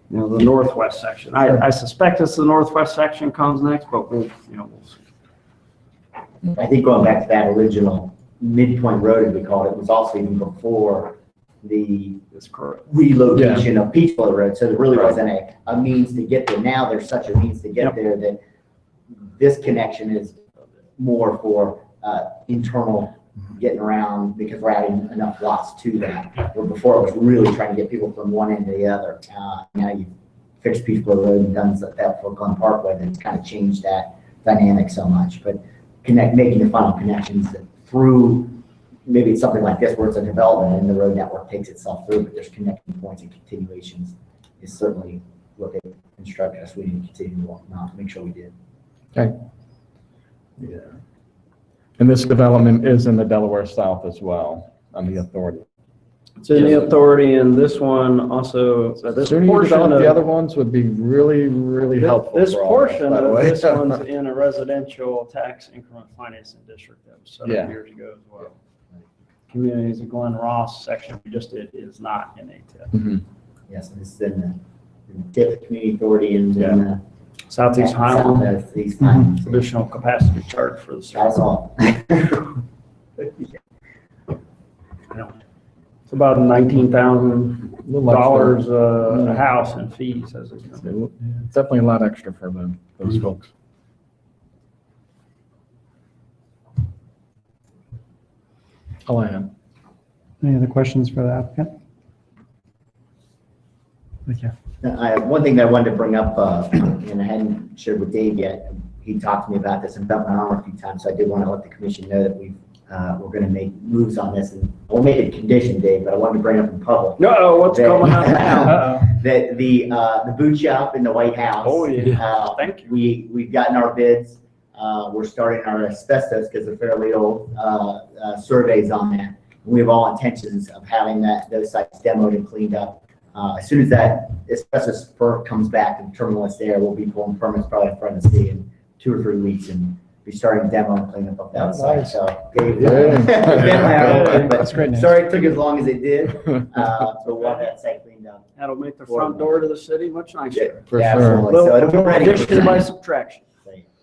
S7: the northwest section. I suspect it's the northwest section comes next, but we'll see.
S11: I think going back to that original Midpoint Road, as we called it, was also even before the relocation of Peachboro Road. So there really wasn't a means to get there. Now there's such a means to get there that this connection is more for internal getting around because we're adding enough lots to that. Where before it was really trying to get people from one end to the other. Now you fixed Peachboro Road and done that for Glen Parkway, and it's kind of changed that dynamic so much. But making the final connections through, maybe it's something like this where it's a development and the road network takes itself through, but there's connecting points and continuations is certainly what they instructed us we need to continue to work on to make sure we did.
S8: Okay. Yeah. And this development is in the Delaware South as well, on the authority.
S7: It's in the authority, and this one also, this
S8: Sooner you
S7: portion
S8: develop
S7: of
S8: the other ones would be really, really helpful.
S7: this
S8: for all of us,
S7: portion
S8: by the
S7: of
S8: way.
S7: this one's in a residential tax increment financing district that was set
S8: Yeah.
S7: up years ago as well. Communities of Glen Ross section we just did is not in ATIP.
S8: Mhm.
S11: Yes, and this is in the TIP Community Authority and then the
S7: Southeast Highland,
S11: Southeast Highland.
S7: additional capacity charge for the
S11: That's
S7: service.
S11: all.
S7: It's about $19,000
S8: A little extra.
S7: a house in fees as it comes.
S8: It's definitely a lot extra for those folks. All I have.
S1: Any other questions for the applicant? Thank you.
S11: One thing that I wanted to bring up, and I hadn't shared with Dave yet, he talked to me about this and bumped my arm a few times, so I did want to let the commission know that we're going to make moves on this, and we'll make it a condition, Dave, but I wanted to bring it up in public.
S7: No, what's going on now?
S11: That the boot shop in the White House.
S7: Oh, yeah. Thank you.
S11: We've gotten our bids. We're starting our asbestos, because they're fairly old, surveys on that. We have all intentions of having those sites demoed and cleaned up. As soon as that asbestos perk comes back and determine what's there, we'll be pulling permits probably in front of the city in 2 or 3 weeks and be starting demo and cleaning up that site. So, Dave,
S8: That's great news.
S11: sorry it took as long as it did, but we'll have that site cleaned up.
S7: That'll make the front door to the city much nicer.
S8: For
S11: Yeah,
S8: sure.
S11: absolutely. So it'll be ready for
S7: Addition by
S11: summer.
S7: subtraction.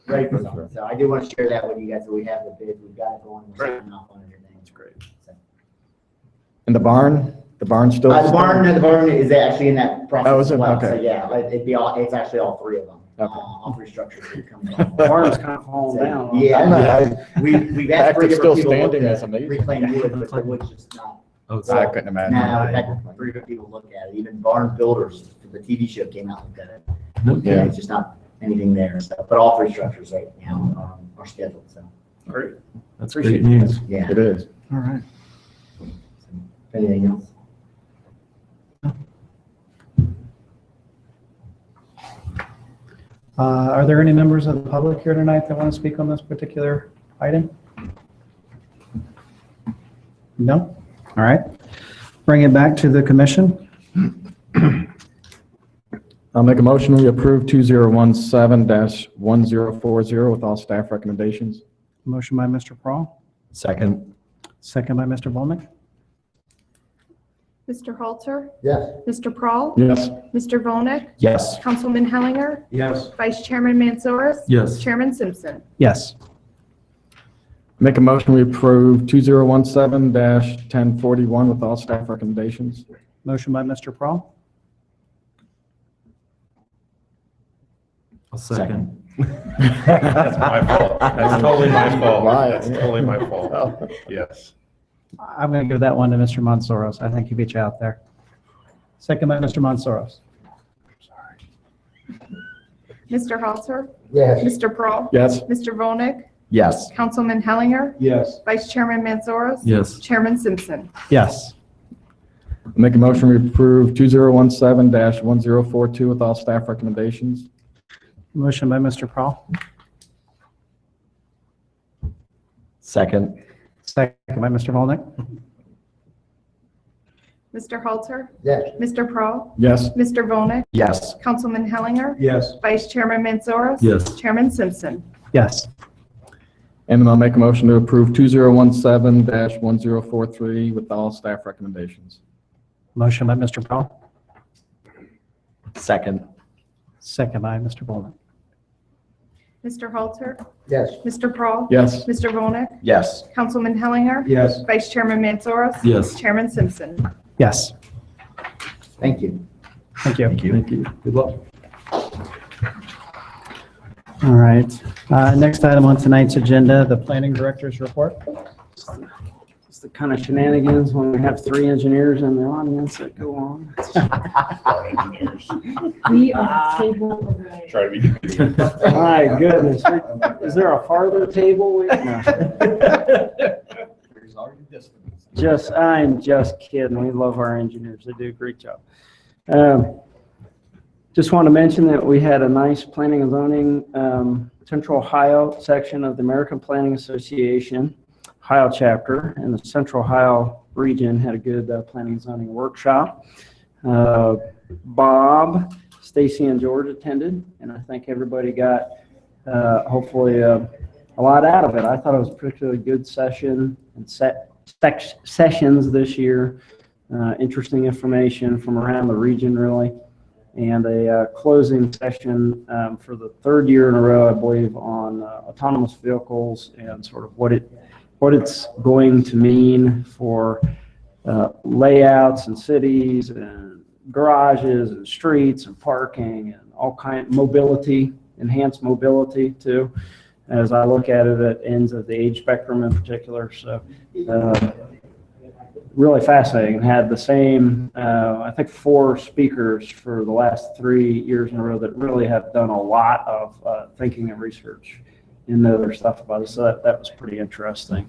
S11: Ready for summer. So I do want to share that with you guys, so we have the bid, we've got it going, we're
S7: Great.
S11: signing off on everything. It's great.
S8: And the barn still?
S11: The barn is actually in that process
S8: Oh, is
S11: as
S8: it?
S11: well.
S8: Okay.
S11: So yeah, it's actually all 3 of them.
S8: Okay.
S11: All 3 structures are coming down.
S7: The barn's kind of falling down.
S11: Yeah, we've
S8: The
S11: asked
S8: fact
S11: 3
S8: it's
S11: different
S8: still
S11: people to look
S8: standing
S11: at
S8: is amazing.
S11: reclaimed wood, but the wood's just not.
S9: Oh, it's
S8: I couldn't imagine.
S11: Now, we've had 3 different people look at it. Even Barn Builders, the TV show came out and looked at it.
S8: Yeah.
S11: It's just not anything there. So, but all 3 structures right now are scheduled. So
S7: Great.
S9: That's great news.
S11: yeah.
S8: It is.
S1: All right.
S11: Anything else?
S1: Are there any members of the public here tonight that want to speak on this particular item? No? All right. Bring it back to the commission.
S8: I'll make a motion, we approve 2017-1040 with all staff recommendations.
S1: Motion by Mr. Prawl,
S8: Second.
S1: second by Mr. Volnick.
S2: Mr. Halter?
S5: Yes.
S2: Mr. Prawl?
S8: Yes.
S2: Mr. Volnick?
S8: Yes.
S2: Councilman Hellinger?
S3: Yes.
S2: Vice Chairman Mansoris?
S9: Yes.
S2: Chairman Simpson?
S1: Yes.
S8: Make a motion, we approve 2017-1041 with all staff recommendations.
S1: Motion by Mr. Prawl,
S9: I'll second.
S4: That's my fault. That's totally my fault.
S8: Why?
S4: That's totally my fault. Yes.
S1: I'm going to give that one to Mr. Monsoros. I think he beat you out there. Second by Mr. Monsoros.
S2: Mr. Halter?
S5: Yes.
S2: Mr. Prawl?
S8: Yes.
S2: Mr. Volnick?
S8: Yes.
S2: Councilman Hellinger?
S3: Yes.
S2: Vice Chairman Mansoris?
S9: Yes.
S2: Chairman Simpson?
S1: Yes.
S8: Make a motion, we approve 2017-1042 with all staff recommendations.
S1: Motion by Mr. Prawl,
S8: Second.
S1: second by Mr. Volnick.
S2: Mr. Halter?
S5: Yes.
S2: Mr. Prawl?
S8: Yes.
S2: Mr. Volnick?
S8: Yes.
S2: Councilman Hellinger?
S3: Yes.
S2: Vice Chairman Mansoris?
S9: Yes.
S2: Chairman Simpson?
S1: Yes.
S8: And then I'll make a motion to approve 2017-1043 with all staff recommendations.
S1: Motion by Mr. Prawl,
S8: Second.
S1: second by Mr. Volnick.
S2: Mr. Halter?
S5: Yes.
S2: Mr. Prawl?
S8: Yes.
S2: Mr. Volnick?
S8: Yes.
S2: Councilman Hellinger?
S3: Yes.
S2: Vice Chairman Mansoris?
S9: Yes.
S2: Chairman Simpson?
S1: Yes.
S11: Thank you.
S1: Thank you.
S8: Thank you.
S9: Good luck.
S1: All right. Next item on tonight's agenda, the planning director's report.
S7: It's the kind of shenanigans when we have 3 engineers in the audience that go on.
S2: We are table.
S4: Try to be.
S7: My goodness. Is there a farther table? No. I'm just kidding. We love our engineers. They do a great job. Just want to mention that we had a nice planning and zoning Central Ohio section of the American Planning Association Ohio chapter, and the Central Ohio region had a good planning and zoning workshop. Bob, Stacy, and George attended, and I think everybody got hopefully a lot out of it. I thought it was a particularly good session and sessions this year. Interesting information from around the region, really. And a closing session for the 3rd year in a row, I believe, on autonomous vehicles and sort of what it's going to mean for layouts and cities and garages and streets and parking and all kind of mobility, enhanced mobility too. As I look at it at ends of the age spectrum in particular. So really fascinating, and had the same, I think 4 speakers for the last 3 years in a row that really have done a lot of thinking and research into their stuff about it. So that was pretty interesting.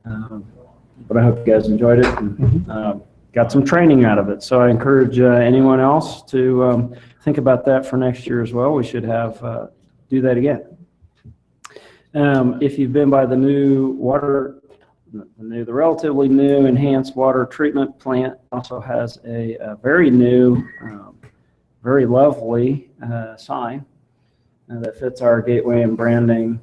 S7: But I hope you guys enjoyed it and got some training out of it. So I encourage anyone else to think about that for next year as well. We should have do that again. If you've been by the new the relatively new enhanced water treatment plant also has a very new, very lovely sign that fits our gateway and branding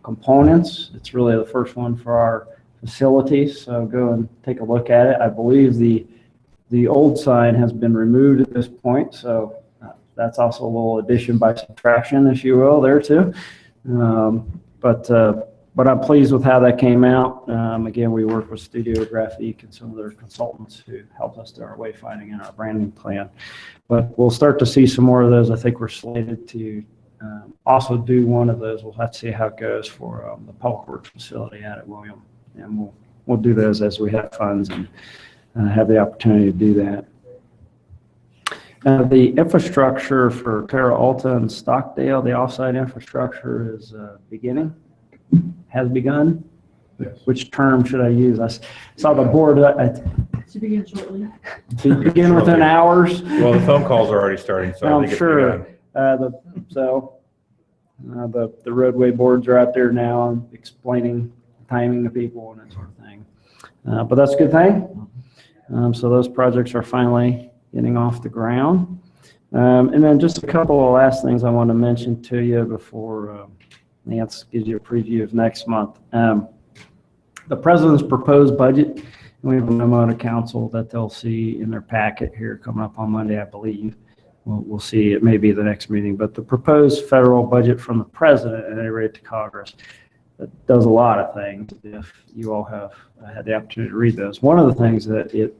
S7: components. It's really the first one for our facilities, so go and take a look at it. I believe the old sign has been removed at this point, so that's also a little addition by subtraction, if you will, there too. But I'm pleased with how that came out. Again, we work with Studio Graphique and some of their consultants who helped us do our wayfinding and our branding plan. But we'll start to see some more of those. I think we're slated to also do one of those. We'll have to see how it goes for the Public Works facility out at William. And we'll do those as we have funds and have the opportunity to do that. The infrastructure for Terra Alta and Stockdale, the offsite infrastructure is has begun.
S3: Yes.
S7: Which term should I use? I saw the board.
S12: To begin shortly.
S7: Begin within hours.
S4: Well, the phone calls are already starting, so I
S7: I'm
S4: think it's
S7: sure.
S4: begun.
S7: The roadway boards are out there now explaining timing to people and that sort of thing. But that's a good thing. So those projects are finally getting off the ground. And then just a couple of last things I want to mention to you before Lance gives you a preview of next month. The president's proposed budget, and we have a memo to council that they'll see in their packet here coming up on Monday, I believe. We'll see, it may be the next meeting, but the proposed federal budget from the president at any rate to Congress does a lot of things. If you all have had the opportunity to read those, one of the things that it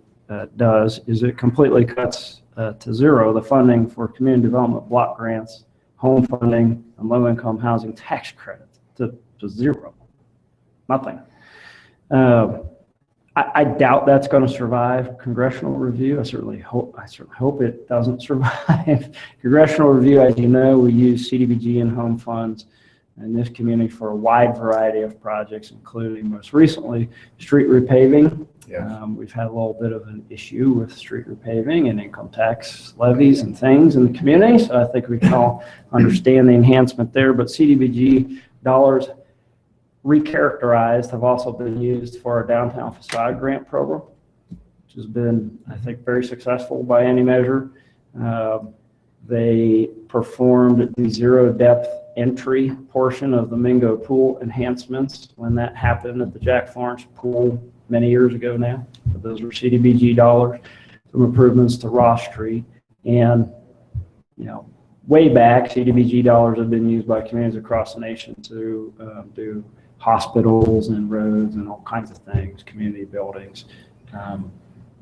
S7: does is it completely cuts to zero the funding for community development block grants, home funding, and low-income housing tax credits to zero, nothing. I doubt that's going to survive congressional review. I certainly hope it doesn't survive congressional review. As you know, we use CDBG and home funds in this community for a wide variety of projects, including most recently street repaving.
S4: Yes.
S7: We've had a little bit of an issue with street repaving and income tax levies and things in the community, so I think we can all understand the enhancement there. But CDBG dollars recharacterized have also been used for our downtown facade grant program, which has been, I think, very successful by any measure. They performed the zero depth entry portion of the Mingo pool enhancements when that happened at the Jack Florence pool many years ago now. But those were CDBG dollars, some improvements to Ross Street. And, way back, CDBG dollars have been used by communities across the nation to do hospitals and roads and all kinds of things, community buildings,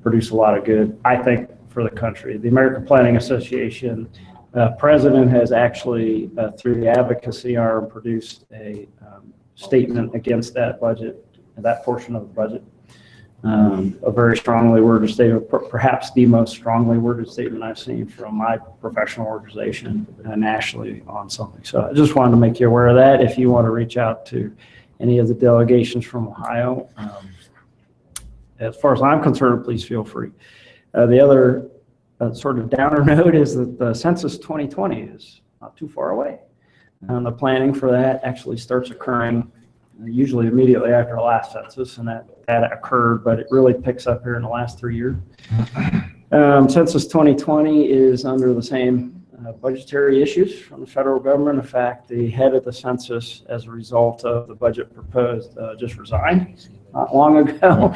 S7: produce a lot of good, I think, for the country. The American Planning Association president has actually, through the advocacy arm, produced a statement against that budget, that portion of the budget. A very strongly worded statement, perhaps the most strongly worded statement I've seen from my professional organization nationally on something. So I just wanted to make you aware of that. If you want to reach out to any of the delegations from Ohio, as far as I'm concerned, please feel free. The other sort of downer note is that the Census 2020 is not too far away. And the planning for that actually starts occurring usually immediately after the last census, and that occurred, but it really picks up here in the last 3 years. Census 2020 is under the same budgetary issues from the federal government. In fact, the head of the census, as a result of the budget proposed, just resigned not long ago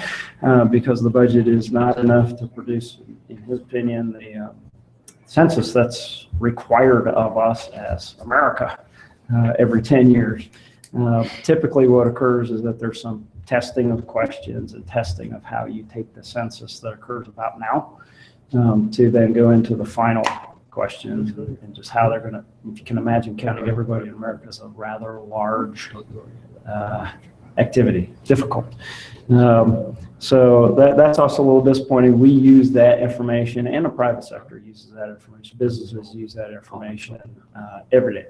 S7: because the budget is not enough to produce, in his opinion, the census that's required of us as America every 10 years. Typically what occurs is that there's some testing of questions and testing of how you take the census that occurs about now to then go into the final questions and just how they're going to, if you can imagine counting everybody in America is a rather large activity, difficult. So that's also a little disappointing. We use that information, and the private sector uses that information. Businesses use that information every day.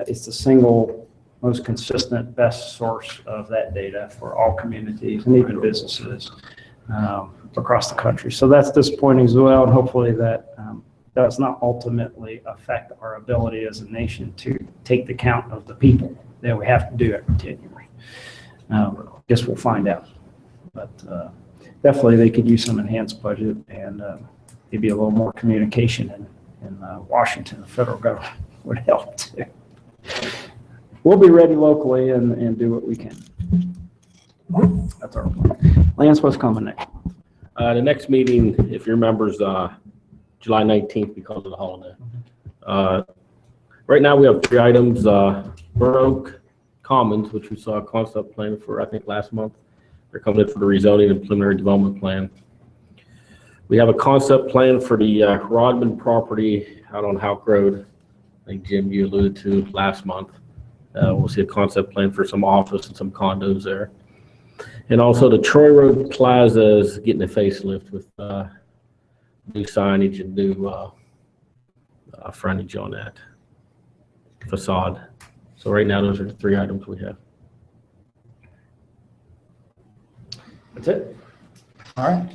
S7: It's the single most consistent, best source of that data for all communities and even businesses across the country. So that's disappointing as well, and hopefully that does not ultimately affect our ability as a nation to take the count of the people that we have to do every 10 years. Guess we'll find out. But definitely they could use some enhanced budget and maybe a little more communication in Washington, the federal government would help too. We'll be ready locally and do what we can. That's our plan. Lance, what's coming next?
S6: The next meeting, if you remember, is July 19th because of the holiday. Right now, we have 3 items. Burr Oak Commons, which we saw a concept plan for, I think, last month. They're coming in for the rezoning and preliminary development plan. We have a concept plan for the Rodman property out on Houck Road. I think, Jim, you alluded to last month. We'll see a concept plan for some office and some condos there. And also the Troy Road Plaza is getting a facelift with new signage and new frontage on that facade. So right now, those are the 3 items we have.
S7: That's it.
S1: All right.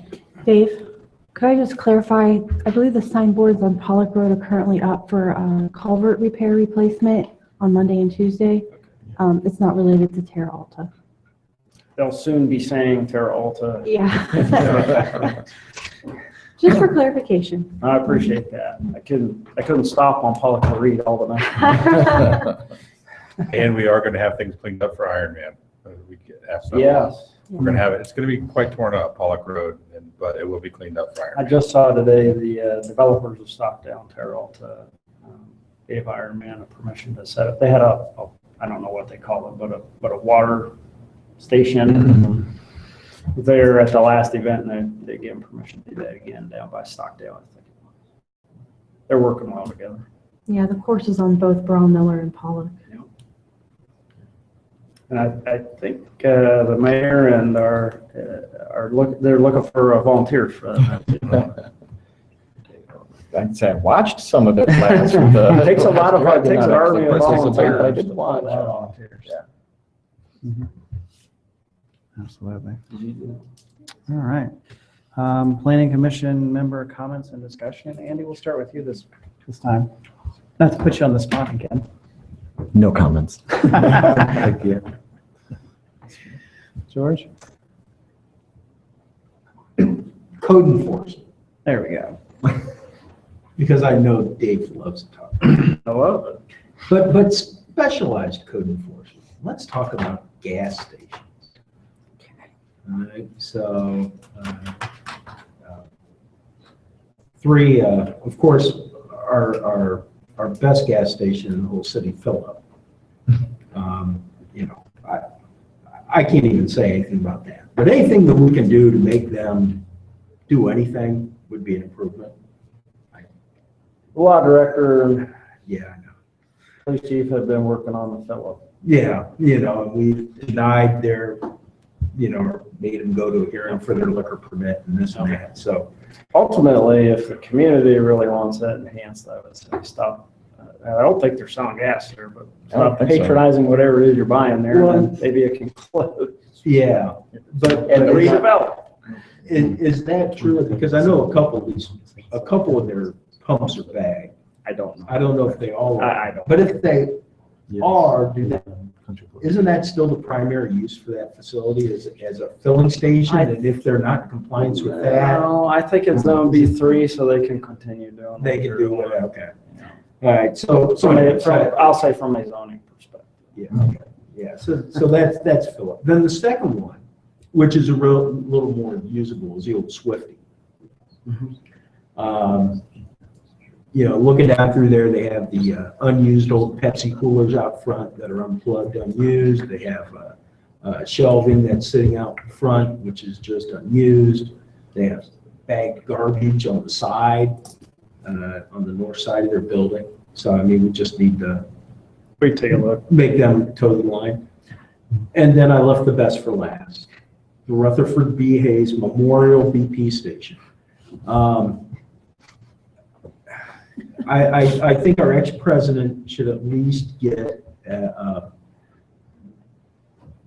S12: Dave, could I just clarify? I believe the signboards on Pollock Road are currently up for culvert repair replacement on Monday and Tuesday. It's not related to Terra Alta.
S7: They'll soon be saying Terra Alta.
S12: Yeah. Just for clarification.
S7: I appreciate that. I couldn't stop on Pollock to read all the night.
S4: And we are going to have things cleaned up for Ironman. We get asked about.
S7: Yes.
S4: We're going to have it. It's going to be quite torn up, Pollock Road, but it will be cleaned up for
S7: I
S4: Ironman.
S7: just saw today the developers of Stockdale, Terra Alta, gave Ironman a permission to set up. They had I don't know what they call it, but a water station there at the last event, and they gave them permission to do that again down by Stockdale, I think it was. They're working well together.
S12: Yeah, the course is on both Brown Miller and Pollock.
S7: And I think the mayor and they're looking for volunteers for that.
S8: I'd say I watched some of it last. It
S7: Takes a lot of, it takes an army of volunteers.
S8: I did watch.
S1: Mhm. Absolutely. All right. Planning Commission member comments and discussion. Andy, we'll start with you this time. Not to put you on the spot again.
S13: No comments.
S1: Thank you. George?
S5: Code enforcement,
S1: There we go.
S5: because I know Dave loves to talk.
S7: I love it.
S5: But specialized code enforcement. Let's talk about gas stations. All right, so 3, of course, our best gas station in the whole city, Philip. I can't even say anything about that. But anything that we can do to make them do anything would be an improvement.
S7: Law director,
S5: Yeah, I know.
S7: police chief have been working on the fellow.
S5: Yeah, and we denied their, or made them go to a hearing for their liquor permit and this and that, so.
S7: Ultimately, if the community really wants that enhanced, I would say stop. I don't think they're selling gas there, but
S8: I don't
S7: stop
S8: think so.
S7: patronizing whatever it is you're buying there,
S5: Well,
S7: and then maybe it can close.
S5: Yeah, but.
S7: And redevelop.
S5: Is that true? Because I know a couple of their pumps are bagged.
S7: I don't know.
S5: I don't know if they all are.
S7: I don't.
S5: But if they are, isn't that still the primary use for that facility as a filling station? And if they're not in compliance with that,
S7: No, I think it's zone B3, so they can continue doing.
S5: they can do
S7: what
S5: it, okay. All right, so
S7: I'll say from a zoning perspective.
S5: yeah, okay, yeah, so that's Philip. Then the second one, which is a little more usable, is the old Swifty. Looking down through there, they have the unused old Pepsi coolers out front that are unplugged, unused. They have shelving that's sitting out front, which is just unused. They have bagged garbage on the side, on the north side of their building. So, I mean, we just need to
S7: We take a look.
S5: make them toe the line. And then I left the best for last, the Rutherford B. Hayes Memorial BP Station. I think our ex-president should at least get,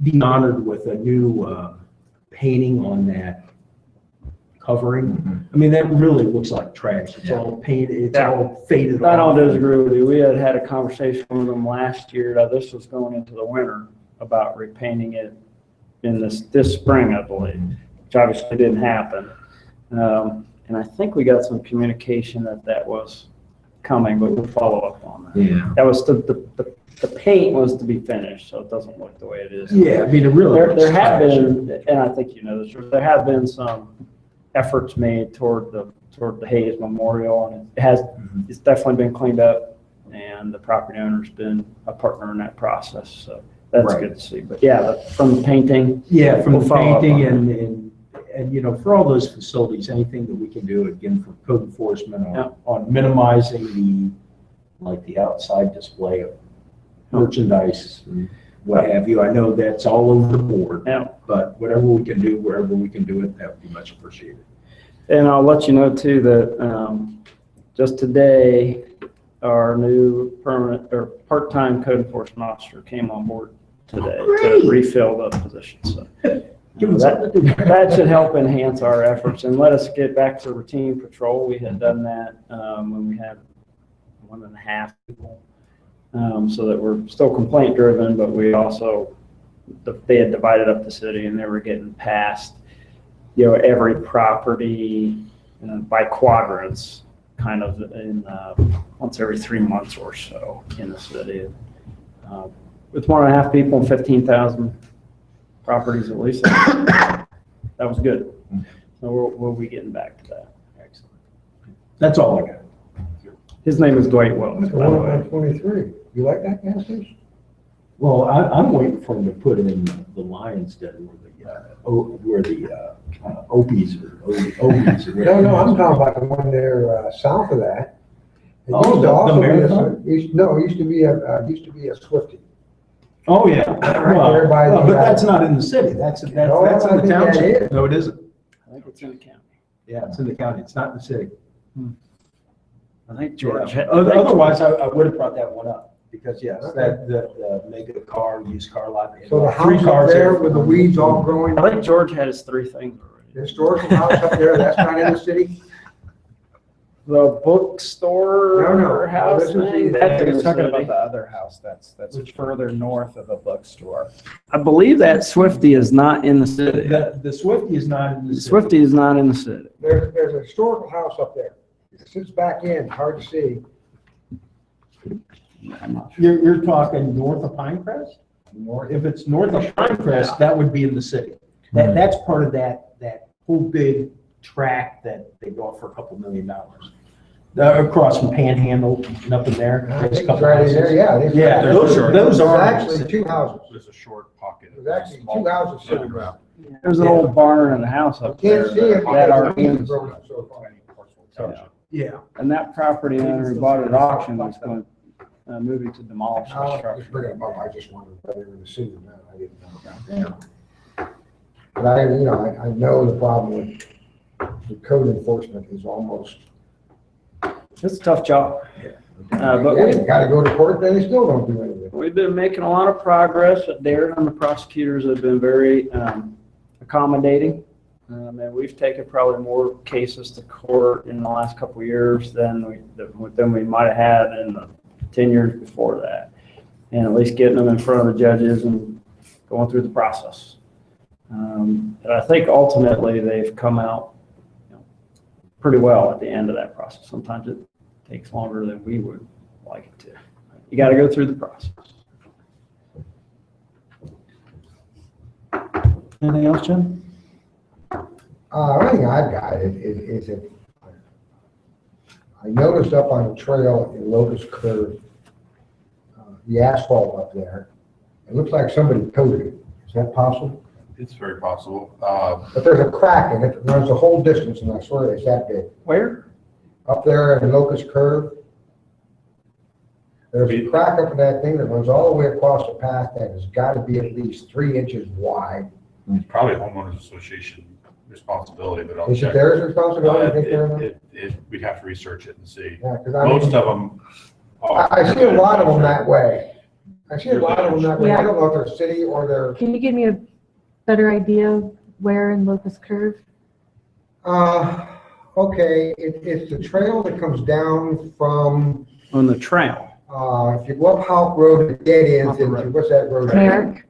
S5: be honored with a new painting on that
S3: covering. I mean, that really looks like trash. It's all painted, it's
S7: Yeah.
S3: all faded
S7: I don't
S3: off.
S7: disagree with you. We had a conversation with them last year. Now, this was going into the winter about repainting it in this spring, I believe, which obviously didn't happen. And I think we got some communication that was coming, but we'll follow up on that.
S3: Yeah.
S7: That was the paint was to be finished, so it doesn't look the way it is.
S3: Yeah, I mean, it really.
S7: There
S3: looks
S7: have
S3: trash.
S7: been, and I think you know this, there have been some efforts made toward the Hayes Memorial, and it's definitely been cleaned up, and the property owner's been a partner in that process, so that's
S3: Right.
S7: good to see. But yeah, from the painting.
S3: Yeah, from
S7: We'll
S3: the
S7: follow up
S3: painting
S7: on
S3: and, you know, for all those facilities, anything that we can do, again, for code enforcement
S7: Yeah.
S3: on minimizing the outside display of merchandise and what have you. I know that's all over the board,
S7: Yeah.
S3: but whatever we can do, wherever we can do it, that would be much appreciated.
S7: And I'll let you know too that just today, our new permanent or part-time code enforcement officer came on board today to refill the position. So
S3: Give them something to do.
S7: that should help enhance our efforts and let us get back to routine patrol. We had done that when we had 1.5 people. So that we're still complaint driven, but we also, they had divided up the city and they were getting past, you know, every property by quadrants, kind of in once every 3 months or so in the city. With 1.5 people and 15,000 properties at least, that was good. So we'll be getting back to that.
S3: Excellent. That's all I got.
S7: His name is Dwight Wells,
S5: That's the
S7: by the
S5: one
S7: way.
S5: on 23. You like that gas station?
S3: Well, I'm waiting for them to put in the Lions Den where the Opies or Obies or whatever.
S5: No, I'm talking about the one there south of that. It
S3: Oh,
S5: used to
S3: the
S5: also be a-
S3: Marathon?
S5: it used to be a Swifty.
S3: Oh, yeah.
S5: Right there by the,
S3: But that's not in the city. That's in
S5: No, I
S3: the
S5: think that
S3: township.
S5: is.
S3: No, it isn't.
S7: I think it's in the county.
S3: Yeah, it's in the county. It's not in the city.
S7: I think
S3: Yeah.
S7: George.
S3: Otherwise, I would have brought that one up because yes, that, the mega car, used car lot.
S5: So the
S3: three
S5: house up
S3: cars
S5: there with the weeds all growing,
S7: I think George had his 3 things already.
S5: the historical house up there, that's not in the city?
S7: The bookstore
S5: No, no.
S7: house
S5: This is the-
S7: thing, that's in the
S1: He's talking
S7: city.
S1: about the other house that's further north of a bookstore.
S7: I believe that Swifty is not in the city.
S3: The Swifty is not in the city.
S7: Swifty is not in the city.
S5: There's a historical house up there. It sits back in, hard to see.
S7: I'm not sure.
S3: You're talking north of Pinecrest? If it's north of Pinecrest, that would be in the city. That's part of that whole big tract that they bought for $2 million. Across from Panhandle and up in there.
S5: I
S3: there's a
S5: think
S3: couple
S5: it's right in
S3: houses.
S5: there, yeah. there's-
S3: Yeah, those are.
S5: There's actually 2 houses.
S4: There's a short pocket.
S5: There's actually 2 houses sitting around.
S7: There's an old barn and a house up there
S5: Can't see it
S7: that are
S5: because the weeds
S7: in,
S5: are growing so far.
S3: Yeah.
S7: and that property owner who bought it at auction was going, moving to demolish the
S5: I was
S7: structure.
S5: just bringing them up, I just wondered whether they were in the city or not, I didn't know about that. But I know the problem with code enforcement is almost,
S7: It's a tough job. But
S5: yeah, you gotta go to court, then they still don't do anything.
S7: we've been making a lot of progress. Darren and the prosecutors have been very accommodating. And we've taken probably more cases to court in the last couple of years than we might have had in the 10 years before that. And at least getting them in front of the judges and going through the process. And I think ultimately they've come out pretty well at the end of that process. Sometimes it takes longer than we would like it to. You got to go through the process.
S1: Anything else, Jim?
S5: One thing I've got is that I noticed up on the trail in Locust Curve, the asphalt up there, it looks like somebody coated it. Is that possible?
S4: It's very possible.
S5: But there's a crack in it that runs the whole distance, and I swear it's that big.
S7: Where?
S5: Up there in Locust Curve, there's a crack up in that thing that runs all the way across the path that has got to be at least 3 inches wide.
S4: It's probably homeowners association responsibility, but I'll
S5: Is it
S4: check.
S5: theirs responsibility to take care of that?
S4: We'd have to research it and see.
S5: Yeah, 'cause
S4: Most of them.
S5: I see a lot of them that way. I see a lot of them that way. I don't know if they're city or they're,
S12: Can you give me a better idea of where in Locust Curve?
S5: Okay, it's the trail that comes down from,
S7: On the trail.
S5: if you go up Houck Road, the dead ends
S7: Off the
S5: into,
S7: road.
S5: what's that road?
S12: Merrick,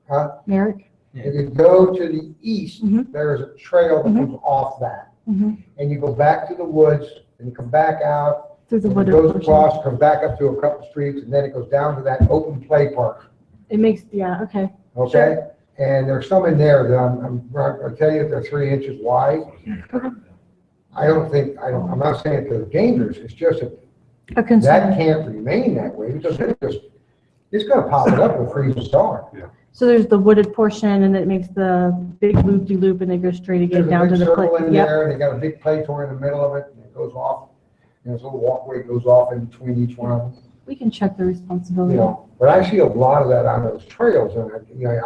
S5: Huh?
S12: Merrick.
S5: If you go to the east,
S12: Mhm.
S5: there's a trail that
S12: Mhm.
S5: comes off that.
S12: Mhm.
S5: And you go back to the woods, and you come back out,
S12: Through the
S5: and it
S12: wooded
S5: goes
S12: portion.
S5: across, comes back up to a couple streets, and then it goes down to that open play park,
S12: It makes, yeah, okay.
S5: okay? And there's some in there that I'll tell you, they're 3 inches wide.
S12: Okay.
S5: I'm not saying they're dangerous, it's just that
S12: A
S5: that
S12: concern.
S5: can't remain that way, because it's gonna pop it up and freeze the star.
S12: So there's the wooded portion and it makes the big loop-de-loop and then goes straight again
S5: There's a
S12: down to
S5: big
S12: the
S5: circle
S12: cliff.
S5: in
S12: Yep.
S5: there, and they got a big play toy in the middle of it, and it goes off, and there's a little walkway goes off in between each one of them,
S12: We can check the
S5: you
S12: responsibility.
S5: know. But I see a lot of that on those trails, and,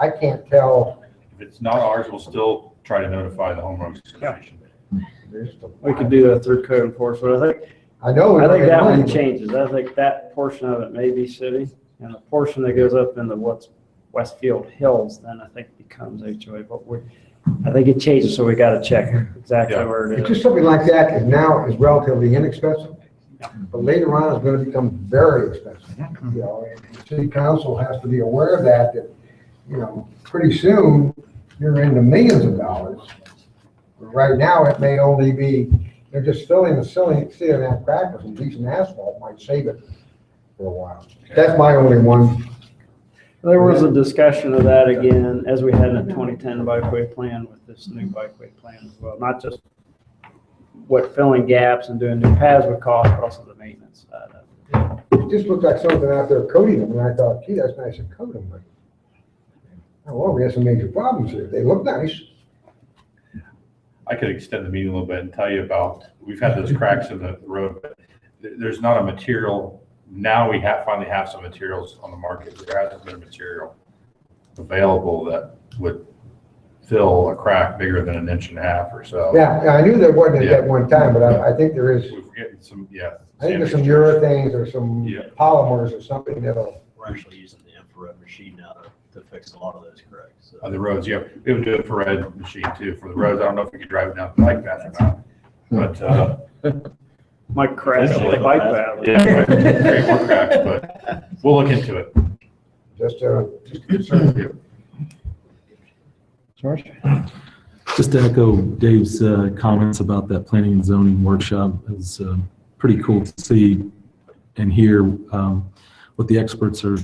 S5: I can't tell.
S4: If it's not ours, we'll still try to notify the homeowners association.
S7: We could do that through code enforcement.
S5: I know.
S7: I think that one
S5: changes.
S7: changes. I think that portion of it may be city, and the portion that goes up into what's Westfield Hills, then I think becomes HOA, but I think it changes, so we gotta check exactly
S4: Yeah.
S7: where it
S5: It's
S7: is.
S5: just something like that that now is relatively inexpensive, but later on it's gonna become very expensive. You know, and the city council has to be aware of that, pretty soon you're into millions of dollars. But right now, it may only be, they're just filling the ceiling of that crack with some decent asphalt might save it for a while. That's my only one.
S7: There was a discussion of that again, as we had in the 2010 bikeway plan with this new bikeway plan as well. Not just what filling gaps and doing new paths would cost, but also the maintenance side of it.
S5: It just looked like something out there coating them, and I thought, gee, that's nice to coat them, but, oh, well, we have some major problems here. They look nice.
S4: I could extend the meeting a little bit and tell you about, we've had those cracks in the road, but there's not a material, now we finally have some materials on the market. There hasn't been material available that would fill a crack bigger than 1.5 inches or so.
S5: Yeah, I knew there wasn't at that one time, but I think there is,
S4: We're getting some, yeah.
S5: I think there's some urethanes or some
S4: Yeah.
S5: polymers or something that'll,
S14: We're actually using the infrared machine now to fix a lot of those cracks. So.
S4: On the roads, yeah. We have an infrared machine too for the roads. I don't know if you could drive it down the bike path or not. But,
S7: Might crash on the bike path.
S4: yeah, it might create more cracks, but we'll look into it.
S5: just a concern.
S8: George?
S9: Just to echo Dave's comments about that planning and zoning workshop, it was pretty cool to see and hear what the experts are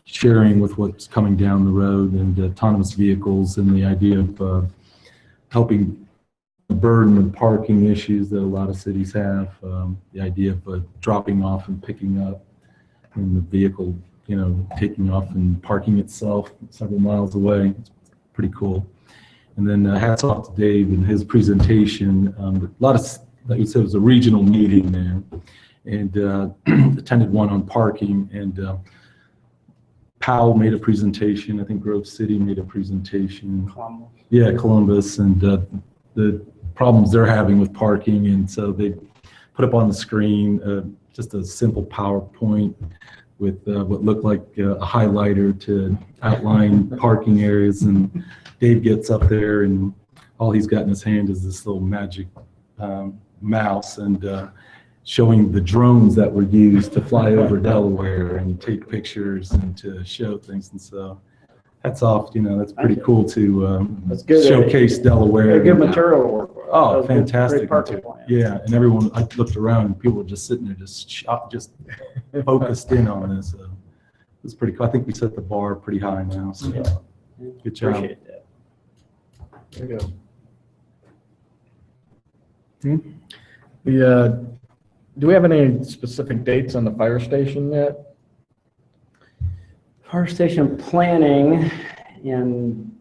S9: sharing with what's coming down the road and autonomous vehicles and the idea of helping burden the parking issues that a lot of cities have. The idea of dropping off and picking up and the vehicle, taking off and parking itself several miles away. It's pretty cool. And then hats off to Dave and his presentation. A lot of, like you said, it was a regional meeting there, and attended one on parking. And Powell made a presentation. I think Grove City made a presentation.
S7: Columbus.
S9: Yeah, Columbus, and the problems they're having with parking. And so they put up on the screen just a simple PowerPoint with what looked like a highlighter to outline parking areas. And Dave gets up there and all he's got in his hand is this little magic mouse and showing the drones that were used to fly over Delaware and take pictures and to show things. And so hats off, that's pretty cool to
S7: That's good.
S9: showcase Delaware.
S7: Good material to work with.
S9: Oh,
S7: That was good,
S9: fantastic.
S7: great parking plan.
S9: Yeah, and everyone, I looked around and people were just sitting there, just focused in on this. It's pretty cool. I think we set the bar pretty high now, so good job.
S7: Appreciate that.
S8: There you go. Do we have any specific dates on the fire station yet?
S7: Fire station planning and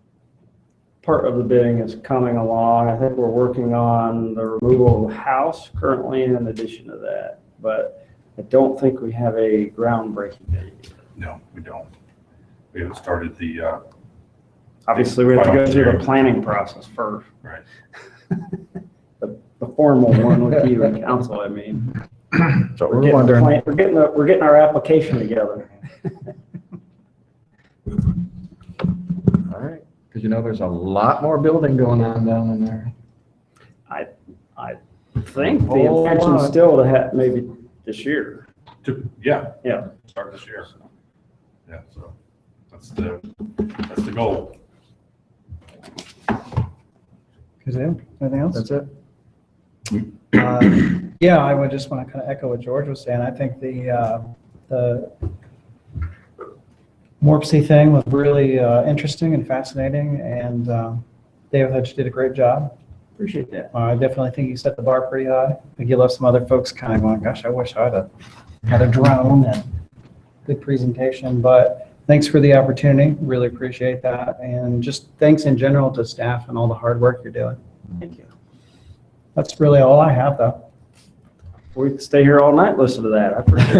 S7: part of the bidding is coming along. I think we're working on the removal of the house currently in addition to that, but I don't think we have a groundbreaking date.
S4: No, we don't. We haven't started the,
S7: Obviously, we have to go through the
S4: Engineering.
S7: planning process first.
S4: right.
S7: The formal one with you and council, I mean.
S8: So
S7: We're
S8: we're
S7: getting,
S8: wondering.
S7: we're getting our application together.
S8: All right, because there's a lot more building going on down in there.
S7: I think the
S1: Whole
S7: intention's
S1: lot.
S7: still to have, maybe this year.
S4: Yeah.
S7: Yeah.
S4: Start this year. Yeah, so that's the goal.
S1: Kazoo, anything else?
S8: That's it.
S1: Yeah, I would just want to kind of echo what George was saying. I think the Morpsey thing was really interesting and fascinating, and David Hutch did a great job.
S7: Appreciate that.
S1: I definitely think you set the bar pretty high. I think you left some other folks kind of going, gosh, I wish I'd have had a drone and good presentation, but thanks for the opportunity. Really appreciate that. And just thanks in general to staff and all the hard work you're doing.
S7: Thank you.
S1: That's really all I have, though.
S7: We could stay here all night, listen to that. I appreciate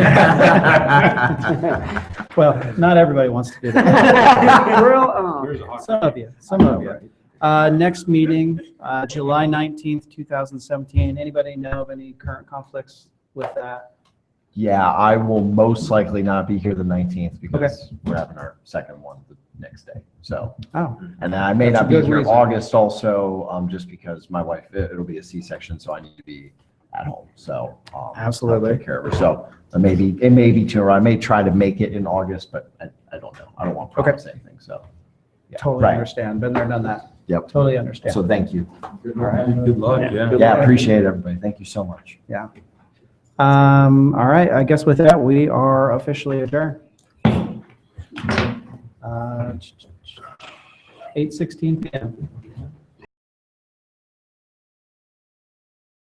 S7: it.
S1: Well, not everybody wants to do that.
S4: Here's a hot-
S1: Some of you, some of you. Next meeting, July 19th, 2017. Anybody know of any current conflicts with that?
S13: Yeah, I will most likely not be here the 19th because we're having our second one the next day. So,
S1: Oh,
S13: and then I may
S1: That's a
S13: not be
S1: good
S13: here
S1: reason.
S13: August also, just because my wife, it'll be a C-section, so I need to be at home. So,
S1: Absolutely.
S13: I'll take care of her. So it may be too, or I may try to make it in August, but I don't know. I don't want to promise anything. So, yeah.
S1: totally
S13: Right.
S1: understand. Been there, done that.
S13: Yep.
S1: Totally understand.
S13: So thank you.
S9: Good luck, yeah.
S13: Yeah, appreciate it, everybody. Thank you so much.
S1: Yeah. All right, I guess with that, we are officially adjourned. 8:16 PM.